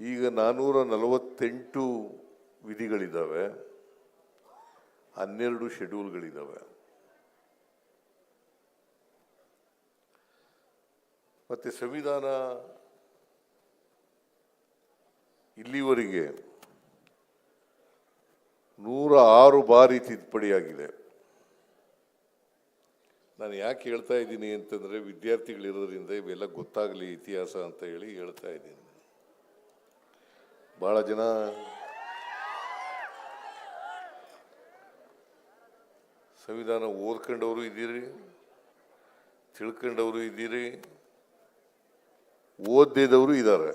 ಈಗ 448 ವಿಧಿಗಳಿದ್ದಾವೆ, 12 ಶೆಡ್ಯೂಲ್ಗಳಿದ್ದಾವೆ. ಮತ್ತೆ ಸಂವಿಧಾನ ಇಲ್ಲಿವರೆಗೆ 106 ಬಾರಿ ತಿದ್ದುಪಡಿಯಾಗಿದೆ. ನಾನು ಯಾಕೆ ಹೇಳ್ತಾ ಇದ್ದೀನಿ ಅಂತಂದರೆ, ವಿದ್ಯಾರ್ಥಿಗಳಿರೋದ್ರಿಂದ ಇವೆಲ್ಲ ಗೊತ್ತಾಗಲಿ ಇತಿಹಾಸ ಅಂತ ಹೇಳಿ ಹೇಳ್ತಾ ಇದ್ದೀನಿ. ಭಾಳ ಜನ ಸಂವಿಧಾನ ಓದ್ಕೊಂಡವರು ಇದ್ದೀರಿ, ತಿಳ್ಕೊಂಡವರು ಇದ್ದೀರಿ, ಓದಿದವರು ಇದ್ದಾರೆ.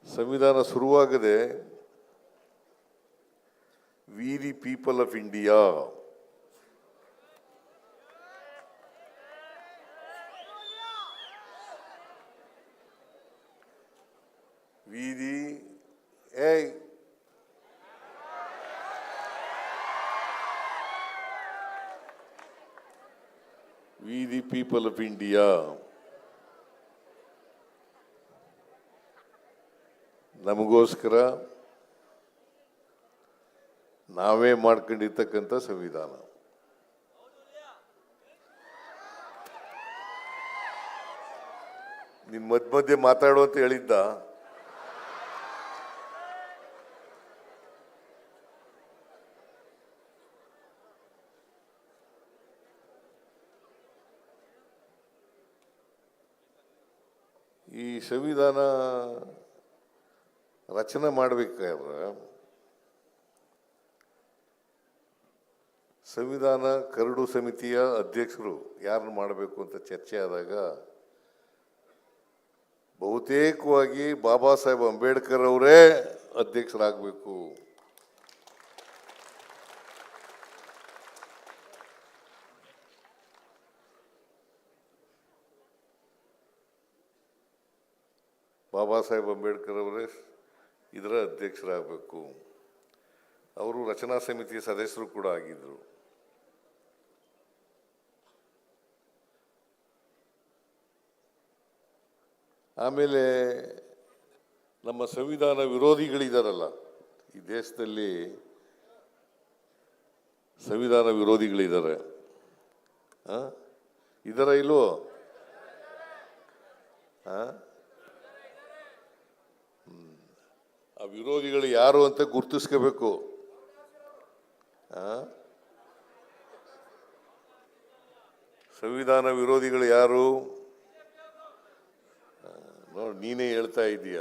ಸಂವಿಧಾನ ಶುರುವಾಗದೆ we the people of India, we the people of India ನಮಗೋಸ್ಕರ ನಾವೇ ಮಾಡ್ಕೊಂಡಿರ್ತಕ್ಕಂಥ ಸಂವಿಧಾನ. ನಿನ್ ಮಧ್ಯೆ ಮಾತಾಡು ಅಂತ ಹೇಳಿದ್ದ. ಈ ಸಂವಿಧಾನ ರಚನೆ ಮಾಡಬೇಕಾದ್ರೆ ಸಂವಿಧಾನ ಕರಡು ಸಮಿತಿಯ ಅಧ್ಯಕ್ಷರು ಯಾರನ್ನು ಮಾಡಬೇಕು ಅಂತ ಚರ್ಚೆ ಆದಾಗ ಬಹುತೇಕವಾಗಿ ಬಾಬಾ ಸಾಹೇಬ್ ಅಂಬೇಡ್ಕರ್ ಅವರೇ ಅಧ್ಯಕ್ಷರಾಗಬೇಕು. ಬಾಬಾ ಸಾಹೇಬ್ ಅಂಬೇಡ್ಕರ್ ಅವರೇ ಇದರ ಅಧ್ಯಕ್ಷರಾಗಬೇಕು. ಅವರು ರಚನಾ ಸಮಿತಿಯ ಸದಸ್ಯರು ಕೂಡ ಆಗಿದ್ದರು. ಆಮೇಲೆ ನಮ್ಮ ಸಂವಿಧಾನ ವಿರೋಧಿಗಳಿದಾರಲ್ಲ, ಈ ದೇಶದಲ್ಲಿ ಸಂವಿಧಾನ ವಿರೋಧಿಗಳಿದ್ದಾರೆ. ಇದರ ಇಲ್ವೋ? ಆ ವಿರೋಧಿಗಳು ಯಾರು ಅಂತ ಗುರ್ತಿಸ್ಕೋಬೇಕು. ಸಂವಿಧಾನ ವಿರೋಧಿಗಳು ಯಾರು? ನೋಡಿ, ನೀನೇ ಹೇಳ್ತಾ ಇದೀಯ.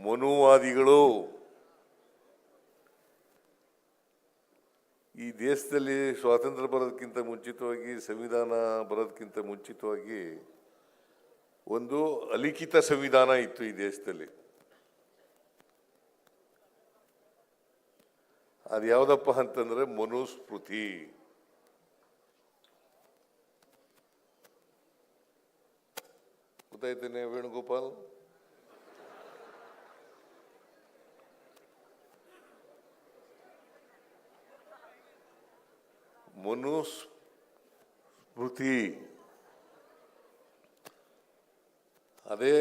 ಮನುವಾದಿಗಳು. ಈ ದೇಶದಲ್ಲಿ ಸ್ವಾತಂತ್ರ್ಯ ಬರೋದಕ್ಕಿಂತ ಮುಂಚಿತವಾಗಿ, ಸಂವಿಧಾನ ಬರೋದಕ್ಕಿಂತ ಮುಂಚಿತವಾಗಿ ಒಂದು ಅಲಿಖಿತ ಸಂವಿಧಾನ ಇತ್ತು ಈ ದೇಶದಲ್ಲಿ. ಅದು ಯಾವುದಪ್ಪ ಅಂತಂದ್ರೆ ಮನುಸ್ಮೃತಿ. ಗೊತ್ತಾಯ್ತೇನೆ ವೇಣುಗೋಪಾಲ್? ಮನುಸ್ಮೃತಿ ಅದೇ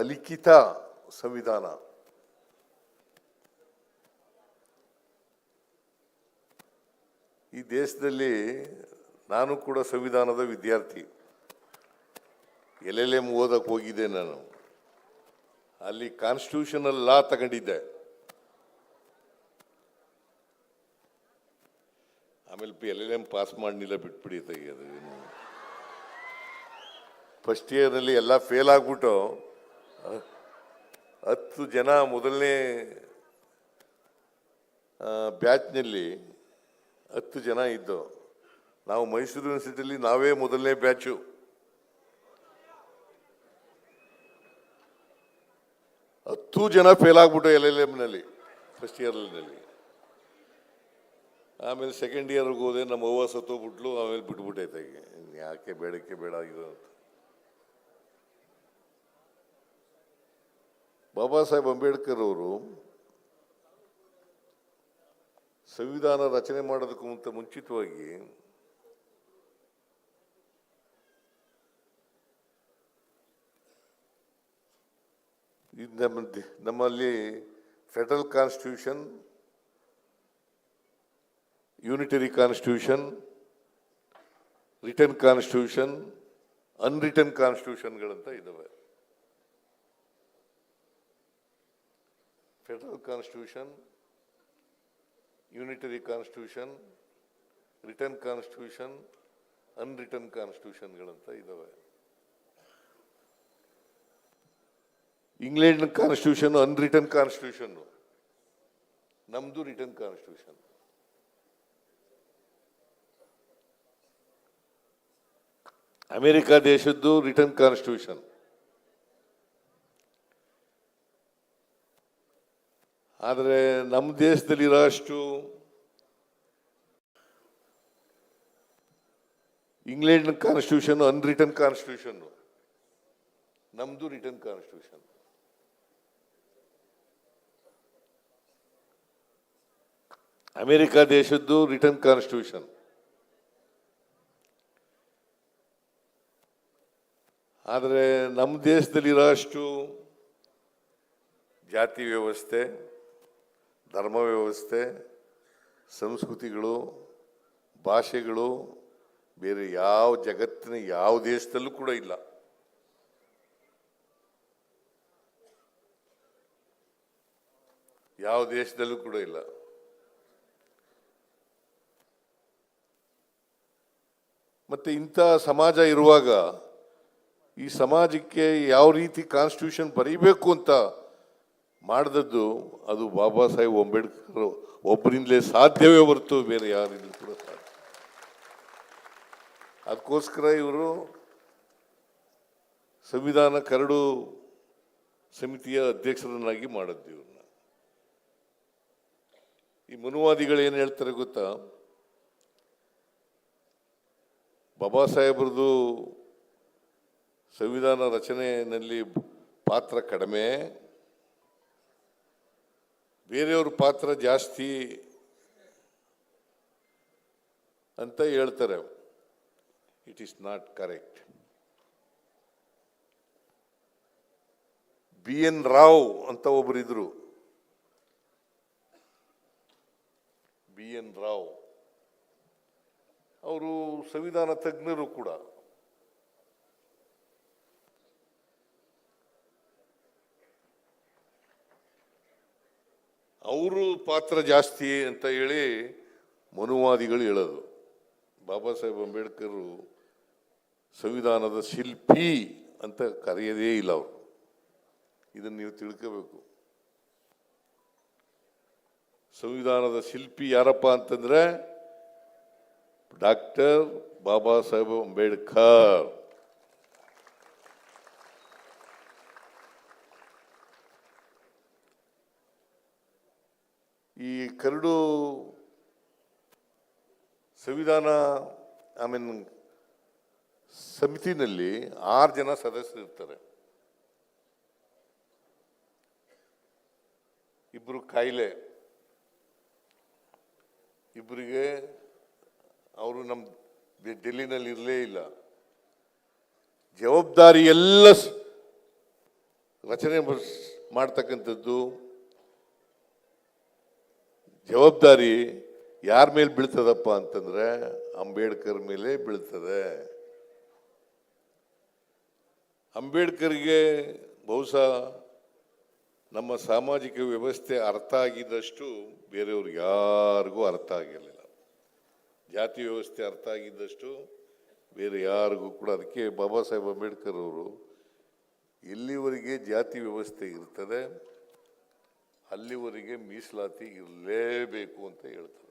ಅಲಿಖಿತ ಸಂವಿಧಾನ. ಈ ದೇಶದಲ್ಲಿ ನಾನು ಕೂಡ ಸಂವಿಧಾನದ ವಿದ್ಯಾರ್ಥಿ. LLM ಓದಕ್ಕೆ ಹೋಗಿದ್ದೆ ನಾನು. ಅಲ್ಲಿ ಕಾನ್ಸ್ಟಿಟ್ಯೂಷನಲ್ ಲಾ ತಗೊಂಡಿದ್ದೆ. ಆಮೇಲೆ LLM ಪಾಸ್ ಮಾಡಲಿಲ್ಲ, ಬಿಟ್ಬಿಡಿ ತೆಗಿಯೋದು. ಫಸ್ಟ್ ಇಯರ್ನಲ್ಲಿ ಎಲ್ಲ ಫೇಲ್ ಆಗ್ಬಿಟ್ಟು 10 ಜನ ಮೊದಲನೇ ಬ್ಯಾಚ್ನಲ್ಲಿ 10 ಜನ ಇದ್ದು. ನಾವು ಮೈಸೂರು ಯೂನಿವರ್ಸಿಟಿಯಲ್ಲಿ ನಾವೇ ಮೊದಲನೇ ಬ್ಯಾಚು. ಹತ್ತು ಜನ ಫೇಲ್ ಆಗ್ಬಿಟ್ಟು LLMನಲ್ಲಿ ಫಸ್ಟ್ ಇಯರ್ನಲ್ಲಿ. ಆಮೇಲೆ ಸೆಕೆಂಡ್ ಇಯರ್ಗೆ ಹೋದೆ, ನಮ್ಮ ಅವ್ವ ಸತ್ತೋಗ್ಬಿಟ್ಲು. ಆಮೇಲೆ ಬಿಟ್ಬಿಟ್ಟೈತೆ, ಯಾಕೆ ಬೇಡಕ್ಕೆ ಬೇಡ ಇದು ಅಂತ. ಬಾಬಾ ಸಾಹೇಬ್ ಅಂಬೇಡ್ಕರ್ ಅವರು ಸಂವಿಧಾನ ರಚನೆ ಮಾಡೋದಕ್ಕೂ ಮುಂಚಿತವಾಗಿ ನಮ್ಮಲ್ಲಿ federal constitution, unitary constitution, written constitution, unwritten ಕಾನ್ಸ್ಟಿಟ್ಯೂಷನ್ಗಳಂತ ಇದ್ದಾವೆ. Federal constitution, unitary constitution, written constitution, unwritten ಕಾನ್ಸ್ಟಿಟ್ಯೂಷನ್ಗಳಂತ ಇದ್ದಾವೆ. ಇಂಗ್ಲೆಂಡ್ ಕಾನ್ಸ್ಟಿಟ್ಯೂಷನ್ ಅನ್ರಿಟರ್ನ್ ಕಾನ್ಸ್ಟಿಟ್ಯೂಷನ್, ನಮ್ದು ರಿಟರ್ನ್ ಕಾನ್ಸ್ಟಿಟ್ಯೂಷನ್. ಅಮೆರಿಕ ದೇಶದ್ದು ರಿಟರ್ನ್ ಕಾನ್ಸ್ಟಿಟ್ಯೂಷನ್. ಆದರೆ ನಮ್ಮ ದೇಶದಲ್ಲಿರೋ ಅಷ್ಟು ಇಂಗ್ಲೆಂಡ್ ಕಾನ್ಸ್ಟಿಟ್ಯೂಷನ್ ಅನ್ರಿಟರ್ನ್ ಕಾನ್ಸ್ಟಿಟ್ಯೂಷನ್, ನಮ್ದು ರಿಟರ್ನ್ ಕಾನ್ಸ್ಟಿಟ್ಯೂಷನ್. ಅಮೆರಿಕ ದೇಶದ್ದು ರಿಟರ್ನ್ ಕಾನ್ಸ್ಟಿಟ್ಯೂಷನ್. ಆದರೆ ನಮ್ಮ ದೇಶದಲ್ಲಿರೋ ಅಷ್ಟು ಜಾತಿ ವ್ಯವಸ್ಥೆ, ಧರ್ಮ ವ್ಯವಸ್ಥೆ, ಸಂಸ್ಕೃತಿಗಳು, ಭಾಷೆಗಳು ಬೇರೆ ಯಾವ ಜಗತ್ತಿನ ಯಾವ ದೇಶದಲ್ಲೂ ಕೂಡ ಇಲ್ಲ. ಯಾವ ದೇಶದಲ್ಲೂ ಕೂಡ ಇಲ್ಲ. ಮತ್ತೆ ಇಂಥ ಸಮಾಜ ಇರುವಾಗ ಈ ಸಮಾಜಕ್ಕೆ ಯಾವ ರೀತಿ ಕಾನ್ಸ್ಟಿಟ್ಯೂಷನ್ ಬರೀಬೇಕು ಅಂತ ಮಾಡಿದದ್ದು ಅದು ಬಾಬಾ ಸಾಹೇಬ್ ಅಂಬೇಡ್ಕರ್ ಒಬ್ಬರಿಂದಲೇ ಸಾಧ್ಯವೇ ಹೊರತು ಬೇರೆ ಯಾರಿಂದಲೂ ಕೂಡ ಸಾಧ್ಯ. ಅದಕ್ಕೋಸ್ಕರ ಇವರು ಸಂವಿಧಾನ ಕರಡು ಸಮಿತಿಯ ಅಧ್ಯಕ್ಷರನ್ನಾಗಿ ಮಾಡಿದ್ದು ಇವ್ರನ್ನ. ಈ ಮನುವಾದಿಗಳು ಏನು ಹೇಳ್ತಾರೆ ಗೊತ್ತಾ, ಬಾಬಾ ಸಾಹೇಬ್ರದ್ದು ಸಂವಿಧಾನ ರಚನೆಯಲ್ಲಿ ಪಾತ್ರ ಕಡಿಮೆ, ಬೇರೆಯವ್ರ ಪಾತ್ರ ಜಾಸ್ತಿ ಅಂತ ಹೇಳ್ತಾರೆ. It is not correct. BN Rao ಅಂತ ಒಬ್ಬರಿದ್ರು. BN ರಾವ್ ಅವರು ಸಂವಿಧಾನ ತಜ್ಞರು ಕೂಡ. ಅವರು ಪಾತ್ರ ಜಾಸ್ತಿ ಅಂತ ಹೇಳಿ ಮನುವಾದಿಗಳು ಹೇಳೋದು. ಬಾಬಾ ಸಾಹೇಬ್ ಅಂಬೇಡ್ಕರ್ ಸಂವಿಧಾನದ ಶಿಲ್ಪಿ ಅಂತ ಕರೆಯದೇ ಇಲ್ಲ ಅವರು. ಇದನ್ನು ನೀವು ತಿಳ್ಕೋಬೇಕು. ಸಂವಿಧಾನದ ಶಿಲ್ಪಿ ಯಾರಪ್ಪ ಅಂತಂದ್ರೆ ಡಾಕ್ಟರ್ ಬಾಬಾ ಸಾಹೇಬ್ ಅಂಬೇಡ್ಕರ್. ಈ ಕರಡು ಸಂವಿಧಾನ ಸಮಿತಿನಲ್ಲಿ 6 ಜನ ಸದಸ್ಯರು ಇರ್ತಾರೆ. 2 ಕಾಯಿಲೆ, ಇಬ್ಬರಿಗೆ ಅವರು ನಮ್ಮ ಡೆಲ್ಲಿನಲ್ಲಿ ಇರಲೇ ಇಲ್ಲ. ಜವಾಬ್ದಾರಿ ಎಲ್ಲ ರಚನೆ ಮಾಡ್ತಕ್ಕಂಥದ್ದು ಜವಾಬ್ದಾರಿ ಯಾರ ಮೇಲೆ ಬೀಳ್ತದಪ್ಪ ಅಂತಂದ್ರೆ ಅಂಬೇಡ್ಕರ್ ಮೇಲೆ ಬೀಳ್ತದೆ. ಅಂಬೇಡ್ಕರ್ಗೆ ಬಹುಶಃ ನಮ್ಮ ಸಾಮಾಜಿಕ ವ್ಯವಸ್ಥೆ ಅರ್ಥ ಆಗಿದ್ದಷ್ಟು ಬೇರೆಯವ್ರಿಗೆ ಯಾರಿಗೂ ಅರ್ಥ ಆಗಿರಲಿಲ್ಲ. ಜಾತಿ ವ್ಯವಸ್ಥೆ ಅರ್ಥ ಆಗಿದ್ದಷ್ಟು ಬೇರೆ ಯಾರಿಗೂ ಕೂಡ. ಅದಕ್ಕೆ ಬಾಬಾ ಸಾಹೇಬ್ ಅಂಬೇಡ್ಕರ್ ಅವರು ಎಲ್ಲಿವರೆಗೆ ಜಾತಿ ವ್ಯವಸ್ಥೆ ಇರ್ತದೆ ಅಲ್ಲಿವರೆಗೆ ಮೀಸಲಾತಿ ಇರಲೇಬೇಕು ಅಂತ ಹೇಳ್ತಾರೆ.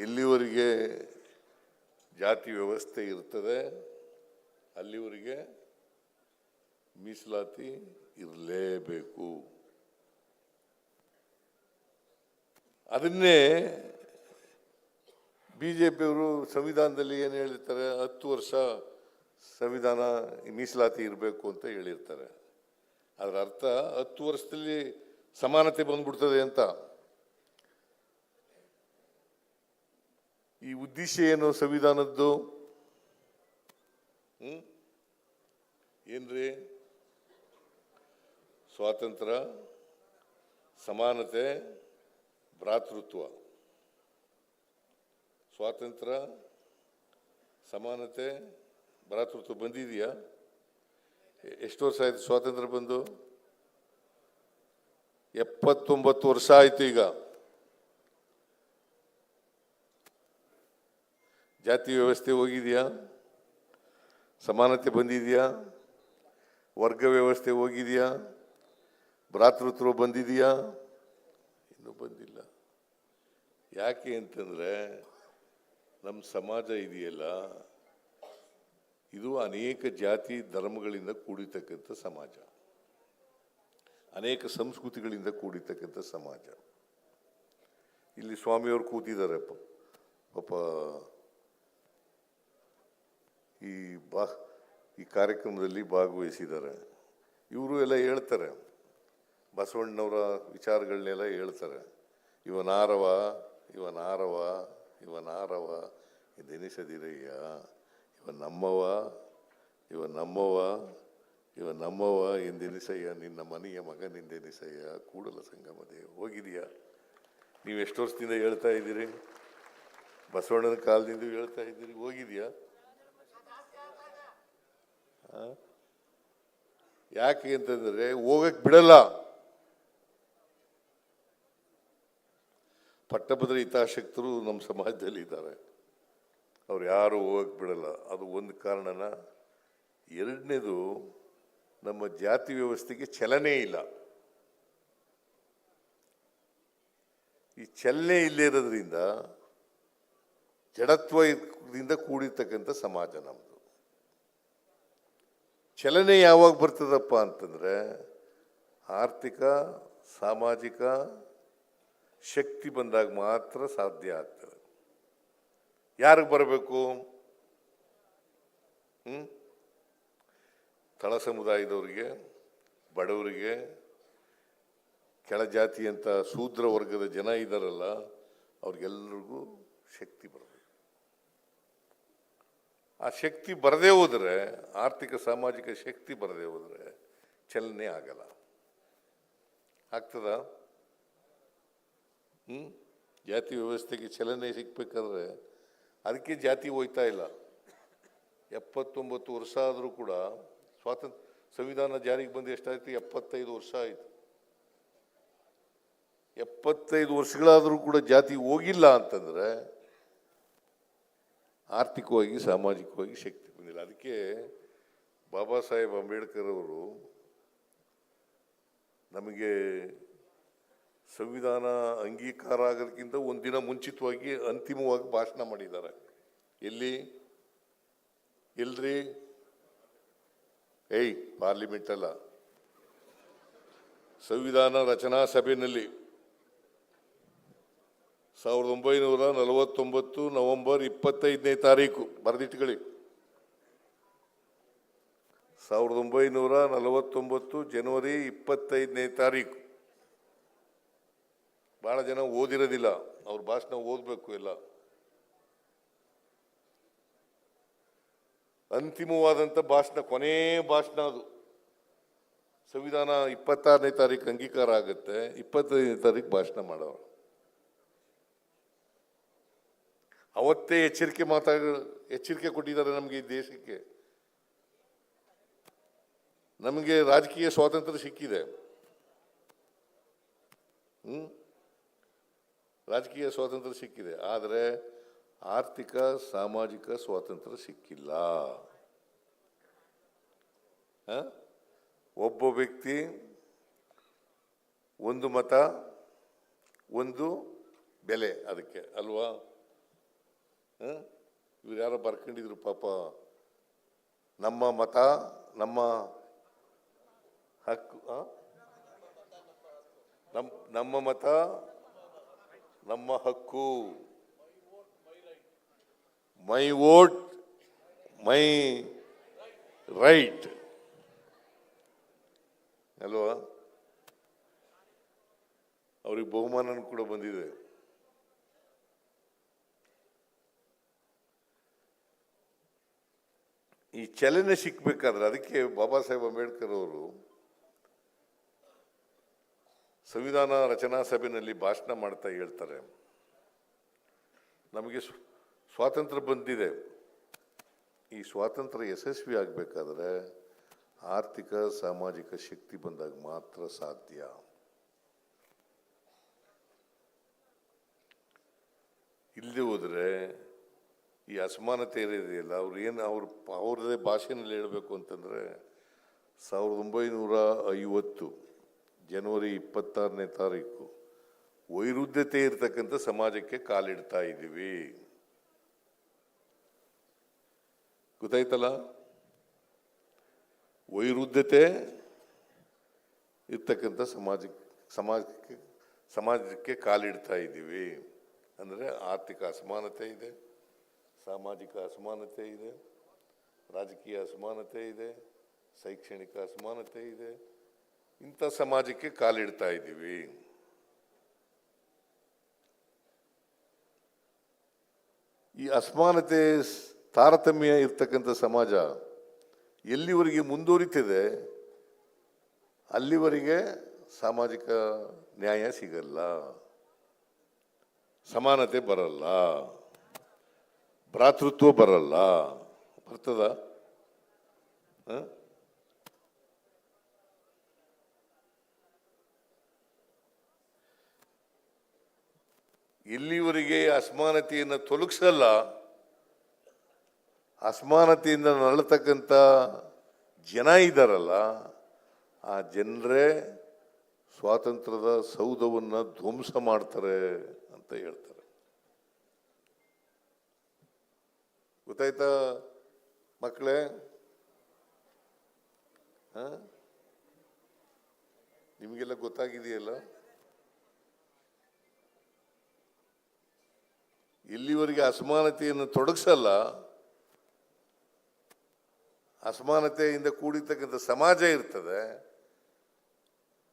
ಎಲ್ಲಿವರೆಗೆ ಜಾತಿ ವ್ಯವಸ್ಥೆ ಇರ್ತದೆ ಅಲ್ಲಿವರೆಗೆ ಮೀಸಲಾತಿ ಇರಲೇಬೇಕು. ಅದನ್ನೇ ಬಿಜೆಪಿಯವರು ಸಂವಿಧಾನದಲ್ಲಿ ಏನು ಹೇಳಿರ್ತಾರೆ, 10 ವರ್ಷ ಸಂವಿಧಾನ ಮೀಸಲಾತಿ ಇರಬೇಕು ಅಂತ ಹೇಳಿರ್ತಾರೆ. ಅದರ ಅರ್ಥ 10 ವರ್ಷದಲ್ಲಿ ಸಮಾನತೆ ಬಂದ್ಬಿಡ್ತದೆ ಅಂತ. ಈ ಉದ್ದೇಶ ಏನು ಸಂವಿಧಾನದ್ದು? ಏನ್ರಿ? ಸ್ವಾತಂತ್ರ್ಯ, ಸಮಾನತೆ, ಭ್ರಾತೃತ್ವ. ಸ್ವಾತಂತ್ರ್ಯ, ಸಮಾನತೆ, ಭ್ರಾತೃತ್ವ ಬಂದಿದೆಯಾ? ಎಷ್ಟು ವರ್ಷ ಆಯ್ತು ಸ್ವಾತಂತ್ರ್ಯ ಬಂದು? 79 ವರ್ಷ ಆಯ್ತು. ಈಗ ಜಾತಿ ವ್ಯವಸ್ಥೆ ಹೋಗಿದೆಯಾ? ಸಮಾನತೆ ಬಂದಿದೆಯಾ? ವರ್ಗ ವ್ಯವಸ್ಥೆ ಹೋಗಿದೆಯಾ? ಭ್ರಾತೃತ್ವ ಬಂದಿದೆಯಾ? ಇನ್ನೂ ಬಂದಿಲ್ಲ. ಯಾಕೆ ಅಂತಂದ್ರೆ ನಮ್ಮ ಸಮಾಜ ಇದೆಯಲ್ಲ, ಇದು ಅನೇಕ ಜಾತಿ ಧರ್ಮಗಳಿಂದ ಕೂಡಿರ್ತಕ್ಕಂಥ ಸಮಾಜ, ಅನೇಕ ಸಂಸ್ಕೃತಿಗಳಿಂದ ಕೂಡಿರ್ತಕ್ಕಂಥ ಸಮಾಜ. ಇಲ್ಲಿ ಸ್ವಾಮಿಯವರು ಕೂತಿದ್ದಾರೆ, ಪಾಪ ಈ ಕಾರ್ಯಕ್ರಮದಲ್ಲಿ ಭಾಗವಹಿಸಿದ್ದಾರೆ. ಇವರು ಎಲ್ಲ ಹೇಳ್ತಾರೆ, ಬಸವಣ್ಣನವರ ವಿಚಾರಗಳನ್ನೆಲ್ಲ ಹೇಳ್ತಾರೆ. ಇವನಾರವ ಇವನಾರವ ಇವನಾರವ ಇದೆನಿಸದಿರಯ್ಯ, ಇವ ನಮ್ಮವ ಇವ ನಮ್ಮವ ಇವ ನಮ್ಮವ ಎಂದೆನಿಸಯ್ಯ, ನಿನ್ನ ಮನೆಯ ಮಗನೆಂದೆನಿಸಯ್ಯ, ಕೂಡಲ ಸಂಗಮದೇ. ಹೋಗಿದೆಯಾ? ನೀವು ಎಷ್ಟು ವರ್ಷದಿಂದ ಹೇಳ್ತಾ ಇದ್ದೀರಿ? ಬಸವಣ್ಣನ ಕಾಲದಿಂದ ಹೇಳ್ತಾ ಇದ್ದೀರಿ. ಹೋಗಿದೆಯಾ? ಯಾಕೆ ಅಂತಂದ್ರೆ ಹೋಗಕ್ ಬಿಡಲ್ಲ. ಪಟ್ಟಭದ್ರ ಹಿತಾಸಕ್ತರು ನಮ್ಮ ಸಮಾಜದಲ್ಲಿ ಇದ್ದಾರೆ, ಅವ್ರು ಯಾರು ಹೋಗಕ್ ಬಿಡಲ್ಲ. ಅದು ಒಂದು ಕಾರಣನ. ಎರಡನೇದು, ನಮ್ಮ ಜಾತಿ ವ್ಯವಸ್ಥೆಗೆ ಚಲನೆ ಇಲ್ಲ. ಈ ಚಲನೆ ಇಲ್ಲೇ ಇರೋದ್ರಿಂದ ಜಡತ್ವದಿಂದ ಕೂಡಿರ್ತಕ್ಕಂಥ ಸಮಾಜ ನಮ್ಮದು. ಚಲನೆ ಯಾವಾಗ ಬರ್ತದಪ್ಪ ಅಂತಂದ್ರೆ ಆರ್ಥಿಕ ಸಾಮಾಜಿಕ ಶಕ್ತಿ ಬಂದಾಗ ಮಾತ್ರ ಸಾಧ್ಯ ಆಗ್ತದೆ. ಯಾರಿಗೆ ಬರಬೇಕು? ತಳ ಸಮುದಾಯದವರಿಗೆ, ಬಡವರಿಗೆ, ಕೆಳಜಾತಿ ಅಂತ ಶೂದ್ರ ವರ್ಗದ ಜನ ಇದ್ದಾರಲ್ಲ, ಅವ್ರಿಗೆಲ್ಲರಿಗೂ ಶಕ್ತಿ ಬರಬೇಕು. ಆ ಶಕ್ತಿ ಬರದೇ ಹೋದರೆ, ಆರ್ಥಿಕ ಸಾಮಾಜಿಕ ಶಕ್ತಿ ಬರದೇ ಹೋದರೆ ಚಲನೆ ಆಗಲ್ಲ. ಆಗ್ತದ? ಜಾತಿ ವ್ಯವಸ್ಥೆಗೆ ಚಲನೆ ಸಿಗ್ಬೇಕಾದ್ರೆ ಅದಕ್ಕೆ ಜಾತಿ ಹೋಯ್ತಾ ಇಲ್ಲ. 79 ವರ್ಷ ಆದರೂ ಕೂಡ ಸಂವಿಧಾನ ಜಾರಿಗೆ ಬಂದು ಎಷ್ಟಾಯ್ತು? 75 ವರ್ಷ ಆಯಿತು. 75 ವರ್ಷಗಳಾದರೂ ಕೂಡ ಜಾತಿ ಹೋಗಿಲ್ಲ ಅಂತಂದ್ರೆ ಆರ್ಥಿಕವಾಗಿ ಸಾಮಾಜಿಕವಾಗಿ ಶಕ್ತಿ ಬಂದಿಲ್ಲ. ಅದಕ್ಕೆ ಬಾಬಾ ಸಾಹೇಬ್ ಅಂಬೇಡ್ಕರ್ ಅವರು ನಮಗೆ ಸಂವಿಧಾನ ಅಂಗೀಕಾರ ಆಗೋದಕ್ಕಿಂತ ಒಂದಿನ ಮುಂಚಿತವಾಗಿ ಅಂತಿಮವಾಗಿ ಭಾಷಣ ಮಾಡಿದ್ದಾರೆ. ಎಲ್ರಿ? ಪಾರ್ಲಿಮೆಂಟ್ ಅಲ್ಲ, ಸಂವಿಧಾನ ರಚನಾ ಸಭೆಯಲ್ಲಿ 1949 ನವೆಂಬರ್ 25ನೇ ತಾರೀಕು ಬರೆದಿಟ್ಕೊಳ್ಳಿ. 1949 ಜನವರಿ 25ನೇ ತಾರೀಕು. ಬಹಳ ಜನ ಓದಿರೋದಿಲ್ಲ, ಅವ್ರ ಭಾಷಣ ಓದಬೇಕು. ಎಲ್ಲ ಅಂತಿಮವಾದಂಥ ಭಾಷಣ, ಕೊನೆ ಭಾಷಣ ಅದು. ಸಂವಿಧಾನ 26ನೇ ತಾರೀಕು ಅಂಗೀಕಾರ ಆಗುತ್ತೆ, 25ನೇ ತಾರೀಕು ಭಾಷಣ ಮಾಡೋರು. ಅವತ್ತೇ ಎಚ್ಚರಿಕೆ ಕೊಟ್ಟಿದ್ದಾರೆ ನಮಗೆ, ಈ ದೇಶಕ್ಕೆ. ನಮಗೆ ರಾಜಕೀಯ ಸ್ವಾತಂತ್ರ್ಯ ಸಿಕ್ಕಿದೆ, ರಾಜಕೀಯ ಸ್ವಾತಂತ್ರ್ಯ ಸಿಕ್ಕಿದೆ, ಆದರೆ ಆರ್ಥಿಕ ಸಾಮಾಜಿಕ ಸ್ವಾತಂತ್ರ್ಯ ಸಿಕ್ಕಿಲ್ಲ. ಒಬ್ಬ ವ್ಯಕ್ತಿ ಒಂದು ಮತ ಒಂದು ಬೆಲೆ, ಅದಕ್ಕೆ ಅಲ್ವಾ? ಇವ್ರು ಯಾರೋ ಬರ್ಕೊಂಡಿದ್ರು ಪಾಪ, ನಮ್ಮ ಮತ ನಮ್ಮ ಹಕ್ಕು, ನಮ್ಮ ಮತ ನಮ್ಮ ಹಕ್ಕು, ಮೈ ವೋಟ್ ಮೈ ರೈಟ್ ಅಲ್ವಾ? ಅವ್ರಿಗೆ ಬಹುಮಾನ ಕೂಡ ಬಂದಿದೆ. ಈ ಚಲನೆ ಸಿಕ್ಬೇಕಾದ್ರೆ ಅದಕ್ಕೆ ಬಾಬಾ ಸಾಹೇಬ್ ಅಂಬೇಡ್ಕರ್ ಅವರು ಸಂವಿಧಾನ ರಚನಾ ಸಭೆಯಲ್ಲಿ ಭಾಷಣ ಮಾಡ್ತಾ ಹೇಳ್ತಾರೆ, ನಮಗೆ ಸ್ವಾತಂತ್ರ್ಯ ಬಂದಿದೆ, ಈ ಸ್ವಾತಂತ್ರ್ಯ ಯಶಸ್ವಿ ಆಗಬೇಕಾದ್ರೆ ಆರ್ಥಿಕ ಸಾಮಾಜಿಕ ಶಕ್ತಿ ಬಂದಾಗ ಮಾತ್ರ ಸಾಧ್ಯ. ಇಲ್ಲದೆ ಹೋದರೆ ಈ ಅಸಮಾನತೆ ಇದೆಯಲ್ಲ, ಅವ್ರದೇ ಭಾಷೆಯಲ್ಲಿ ಹೇಳಬೇಕು ಅಂತಂದರೆ 1950 ಜನವರಿ 26ನೇ ತಾರೀಕು ವೈರುಧ್ಯತೆ ಇರತಕ್ಕಂಥ ಸಮಾಜಕ್ಕೆ ಕಾಲಿಡ್ತಾ ಇದ್ದೀವಿ. ಗೊತ್ತಾಯ್ತಲ್ಲ, ವೈರುಧ್ಯತೆ ಇರ್ತಕ್ಕಂಥ ಸಮಾಜಕ್ಕೆ ಕಾಲಿಡ್ತಾ ಇದ್ದೀವಿ. ಅಂದರೆ ಆರ್ಥಿಕ ಅಸಮಾನತೆ ಇದೆ, ಸಾಮಾಜಿಕ ಅಸಮಾನತೆ ಇದೆ, ರಾಜಕೀಯ ಅಸಮಾನತೆ ಇದೆ, ಶೈಕ್ಷಣಿಕ ಅಸಮಾನತೆ ಇದೆ. ಇಂಥ ಸಮಾಜಕ್ಕೆ ಕಾಲಿಡ್ತಾ ಇದ್ದೀವಿ. ಈ ಅಸಮಾನತೆ ತಾರತಮ್ಯ ಇರ್ತಕ್ಕಂಥ ಸಮಾಜ ಎಲ್ಲಿವರೆಗೆ ಮುಂದುವರಿತಿದೆ ಅಲ್ಲಿವರೆಗೆ ಸಾಮಾಜಿಕ ನ್ಯಾಯ ಸಿಗಲ್ಲ, ಸಮಾನತೆ ಬರಲ್ಲ, ಭ್ರಾತೃತ್ವ ಬರಲ್ಲ. ಬರ್ತದ? ಎಲ್ಲಿವರೆಗೆ ಅಸಮಾನತೆಯನ್ನು ತೊಲಗಿಸಲ್ಲ, ಅಸಮಾನತೆಯಿಂದ ನರಳತಕ್ಕಂಥ ಜನ ಇದ್ದಾರಲ್ಲ, ಆ ಜನರೇ ಸ್ವಾತಂತ್ರ್ಯದ ಸೌಧವನ್ನು ಧ್ವಂಸ ಮಾಡ್ತಾರೆ ಅಂತ ಹೇಳ್ತಾರೆ. ಗೊತ್ತಾಯ್ತಾ ಮಕ್ಕಳೇ? ನಿಮಗೆಲ್ಲ ಗೊತ್ತಾಗಿದೆಯಲ್ಲ? ಎಲ್ಲಿವರೆಗೆ ಅಸಮಾನತೆಯನ್ನು ತೊಡಗಿಸಲ್ಲ, ಅಸಮಾನತೆಯಿಂದ ಕೂಡಿರ್ತಕ್ಕಂಥ ಸಮಾಜ ಇರ್ತದೆ,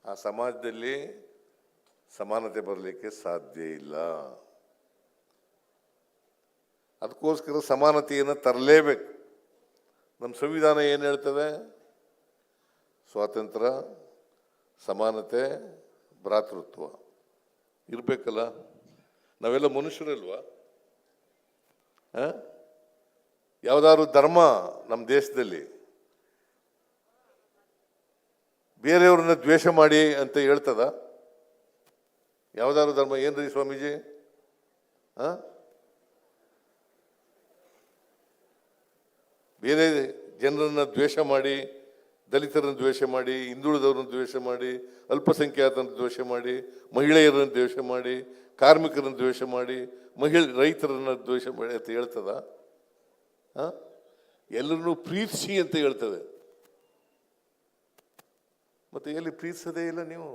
ಆ ಸಮಾಜದಲ್ಲಿ ಸಮಾನತೆ ಬರಲಿಕ್ಕೆ ಸಾಧ್ಯ ಇಲ್ಲ. ಅದಕ್ಕೋಸ್ಕರ ಸಮಾನತೆಯನ್ನು ತರಲೇಬೇಕು. ನಮ್ಮ ಸಂವಿಧಾನ ಏನು ಹೇಳ್ತದೆ? ಸ್ವಾತಂತ್ರ್ಯ, ಸಮಾನತೆ, ಭ್ರಾತೃತ್ವ ಇರಬೇಕಲ್ಲ. ನಾವೆಲ್ಲ ಮನುಷ್ಯರಲ್ವಾ? ಯಾವುದಾದ್ರು ಧರ್ಮ ನಮ್ಮ ದೇಶದಲ್ಲಿ ಬೇರೆಯವ್ರನ್ನ ದ್ವೇಷ ಮಾಡಿ ಅಂತ ಹೇಳ್ತದ? ಯಾವುದಾದ್ರು ಧರ್ಮ? ಏನ್ರಿ ಸ್ವಾಮೀಜಿ? ಬೇರೆ ಜನರನ್ನ ದ್ವೇಷ ಮಾಡಿ, ದಲಿತರನ್ನು ದ್ವೇಷ ಮಾಡಿ, ಹಿಂದುಳಿದವ್ರನ್ನ ದ್ವೇಷ ಮಾಡಿ, ಅಲ್ಪಸಂಖ್ಯಾತರನ್ನು ದ್ವೇಷ ಮಾಡಿ, ಮಹಿಳೆಯರನ್ನು ದ್ವೇಷ ಮಾಡಿ, ಕಾರ್ಮಿಕರನ್ನು ದ್ವೇಷ ಮಾಡಿ, ರೈತರನ್ನ ದ್ವೇಷ ಮಾಡಿ ಅಂತ ಹೇಳ್ತದ? ಎಲ್ಲರನ್ನೂ ಪ್ರೀತಿಸಿ ಅಂತ ಹೇಳ್ತದೆ. ಮತ್ತೆ ಎಲ್ಲಿ ಪ್ರೀತಿಸದೇ ಇಲ್ಲ ನೀವು?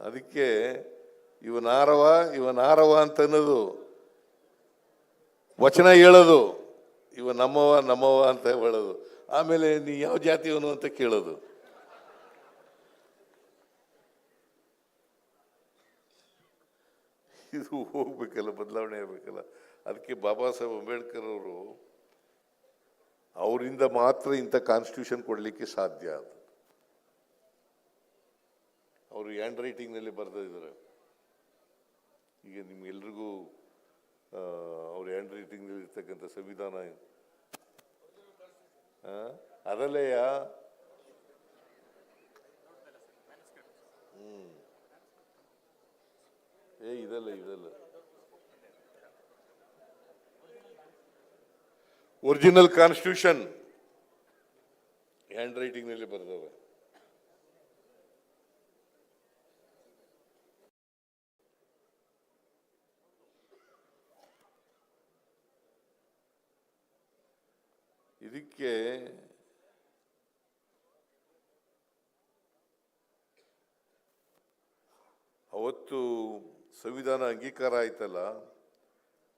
ಅದಕ್ಕೆ ಇವನಾರವ ಅಂತ ಅನ್ನೋದು ವಚನ ಹೇಳೋದು, ಇವ ನಮ್ಮವ ಅಂತ ಹೇಳೋದು, ಆಮೇಲೆ ನೀ ಯಾವ ಜಾತಿಯವನು ಅಂತ ಕೇಳೋದು. ಇದು ಹೋಗ್ಬೇಕಲ್ಲ, ಬದಲಾವಣೆ ಆಗಬೇಕಲ್ಲ. ಅದಕ್ಕೆ ಬಾಬಾ ಸಾಹೇಬ್ ಅಂಬೇಡ್ಕರ್ ಅವರು ಅವರಿಂದ ಮಾತ್ರ ಇಂಥ ಕಾನ್ಸ್ಟಿಟ್ಯೂಷನ್ ಕೊಡಲಿಕ್ಕೆ ಸಾಧ್ಯ. ಅದು ಅವರು ಹ್ಯಾಂಡ್ ರೈಟಿಂಗ್ನಲ್ಲಿ ಬರೆದಿದ್ದಾರೆ. ಈಗ ನಿಮ್ಗೆಲ್ರಿಗೂ ಅವ್ರ ಹ್ಯಾಂಡ್ ರೈಟಿಂಗ್ನಲ್ಲಿ ಇರ್ತಕ್ಕಂಥ ಸಂವಿಧಾನ ಅದಲ್ಲೆಯ ಇದಲ್ಲ ಒರಿಜಿನಲ್ ಕಾನ್ಸ್ಟಿಟ್ಯೂಷನ್ ಹ್ಯಾಂಡ್ ರೈಟಿಂಗ್ ನಲ್ಲಿ ಬರೆದವ. ಇದಕ್ಕೆ ಅವತ್ತು ಸಂವಿಧಾನ ಅಂಗೀಕಾರ ಆಯ್ತಲ್ಲ,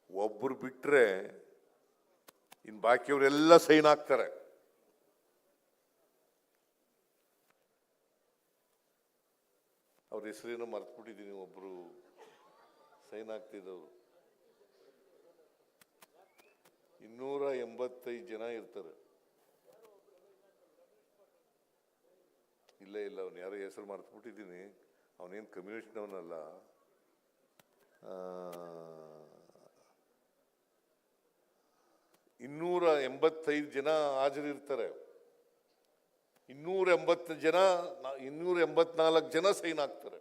ಒಬ್ಬರು ಬಿಟ್ರೆ ಇನ್ನು ಬಾಕಿಯವರೆಲ್ಲ ಸೈನ್ ಹಾಕ್ತಾರೆ. ಅವ್ರ ಹೆಸರೇನೋ ಮರ್ತ್ಬಿಟ್ಟಿದ್ದೀನಿ, ಒಬ್ರು ಸೈನ್ ಆಗ್ತಿದ್ದವರು. 285 ಜನ ಇರ್ತಾರೆ. ಇಲ್ಲ ಅವನು ಯಾರೋ ಹೆಸರು ಮರ್ತ್ಬಿಟ್ಟಿದ್ದೀನಿ. ಅವನೇನು ಕಮ್ಯುನಿಸ್ಟ್ನವನಲ್ಲ. 285 ಜನ ಹಾಜರಿರ್ತಾರೆ. 284 ಜನ ಸೈನ್ ಆಗ್ತಾರೆ.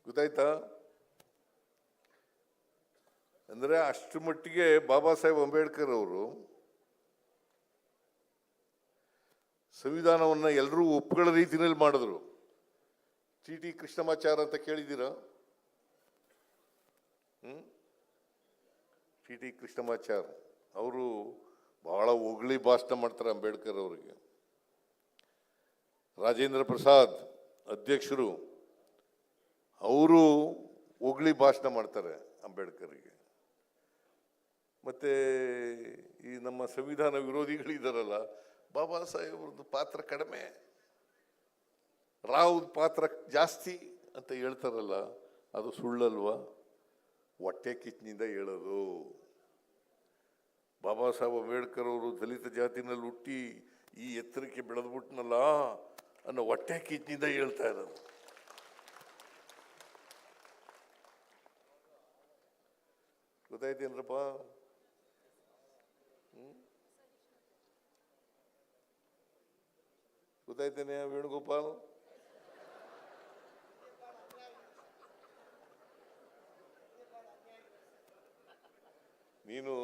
ಗೊತ್ತಾಯ್ತಾ? ಅಂದ್ರೆ ಅಷ್ಟು ಮಟ್ಟಿಗೆ ಬಾಬಾ ಸಾಹೇಬ್ ಅಂಬೇಡ್ಕರ್ ಅವರು ಸಂವಿಧಾನವನ್ನ ಎಲ್ಲರೂ ಒಪ್ಕೊಳ್ಳೋ ರೀತಿಯಲ್ಲಿ ಮಾಡಿದ್ರು. ಟಿ ಕೃಷ್ಣಮಾಚಾರ್ ಅಂತ ಕೇಳಿದ್ದೀರಾ? ಟಿ ಕೃಷ್ಣಮಾಚಾರ್ ಅವರು ಬಹಳ ಹೊಗಳಿ ಭಾಷಣ ಮಾಡ್ತಾರೆ ಅಂಬೇಡ್ಕರ್ ಅವರಿಗೆ. ರಾಜೇಂದ್ರ ಪ್ರಸಾದ್ ಅಧ್ಯಕ್ಷರು, ಅವರು ಹೊಗಳಿ ಭಾಷಣ ಮಾಡ್ತಾರೆ ಅಂಬೇಡ್ಕರ್ಗೆ. ಮತ್ತೆ ಈ ನಮ್ಮ ಸಂವಿಧಾನ ವಿರೋಧಿಗಳಿದಾರಲ್ಲ, ಬಾಬಾ ಸಾಹೇಬ್ ಅವ್ರದ್ದು ಪಾತ್ರ ಕಡಿಮೆ, ರಾವ್ ಪಾತ್ರ ಜಾಸ್ತಿ ಅಂತ ಹೇಳ್ತಾರಲ್ಲ, ಅದು ಸುಳ್ಳಲ್ವಾ? ಹೊಟ್ಟೆ ಕಿಚ್ಚಿನಿಂದ ಹೇಳೋದು. ಬಾಬಾ ಸಾಹೇಬ್ ಅಂಬೇಡ್ಕರ್ ಅವರು ದಲಿತ ಜಾತಿನಲ್ಲಿ ಹುಟ್ಟಿ ಈ ಎತ್ತರಕ್ಕೆ ಬೆಳೆದ್ಬಿಟ್ನಲ್ಲ ಅನ್ನೋ ಹೊಟ್ಟೆ ಕಿಚ್ಚಿನಿಂದ ಹೇಳ್ತಾ ಇರೋದು. ಗೊತ್ತಾಯ್ತೇನ್ರಪ್ಪ? ಗೊತ್ತಾಯ್ತೇನೆ ವೇಣುಗೋಪಾಲ್? ನೀನು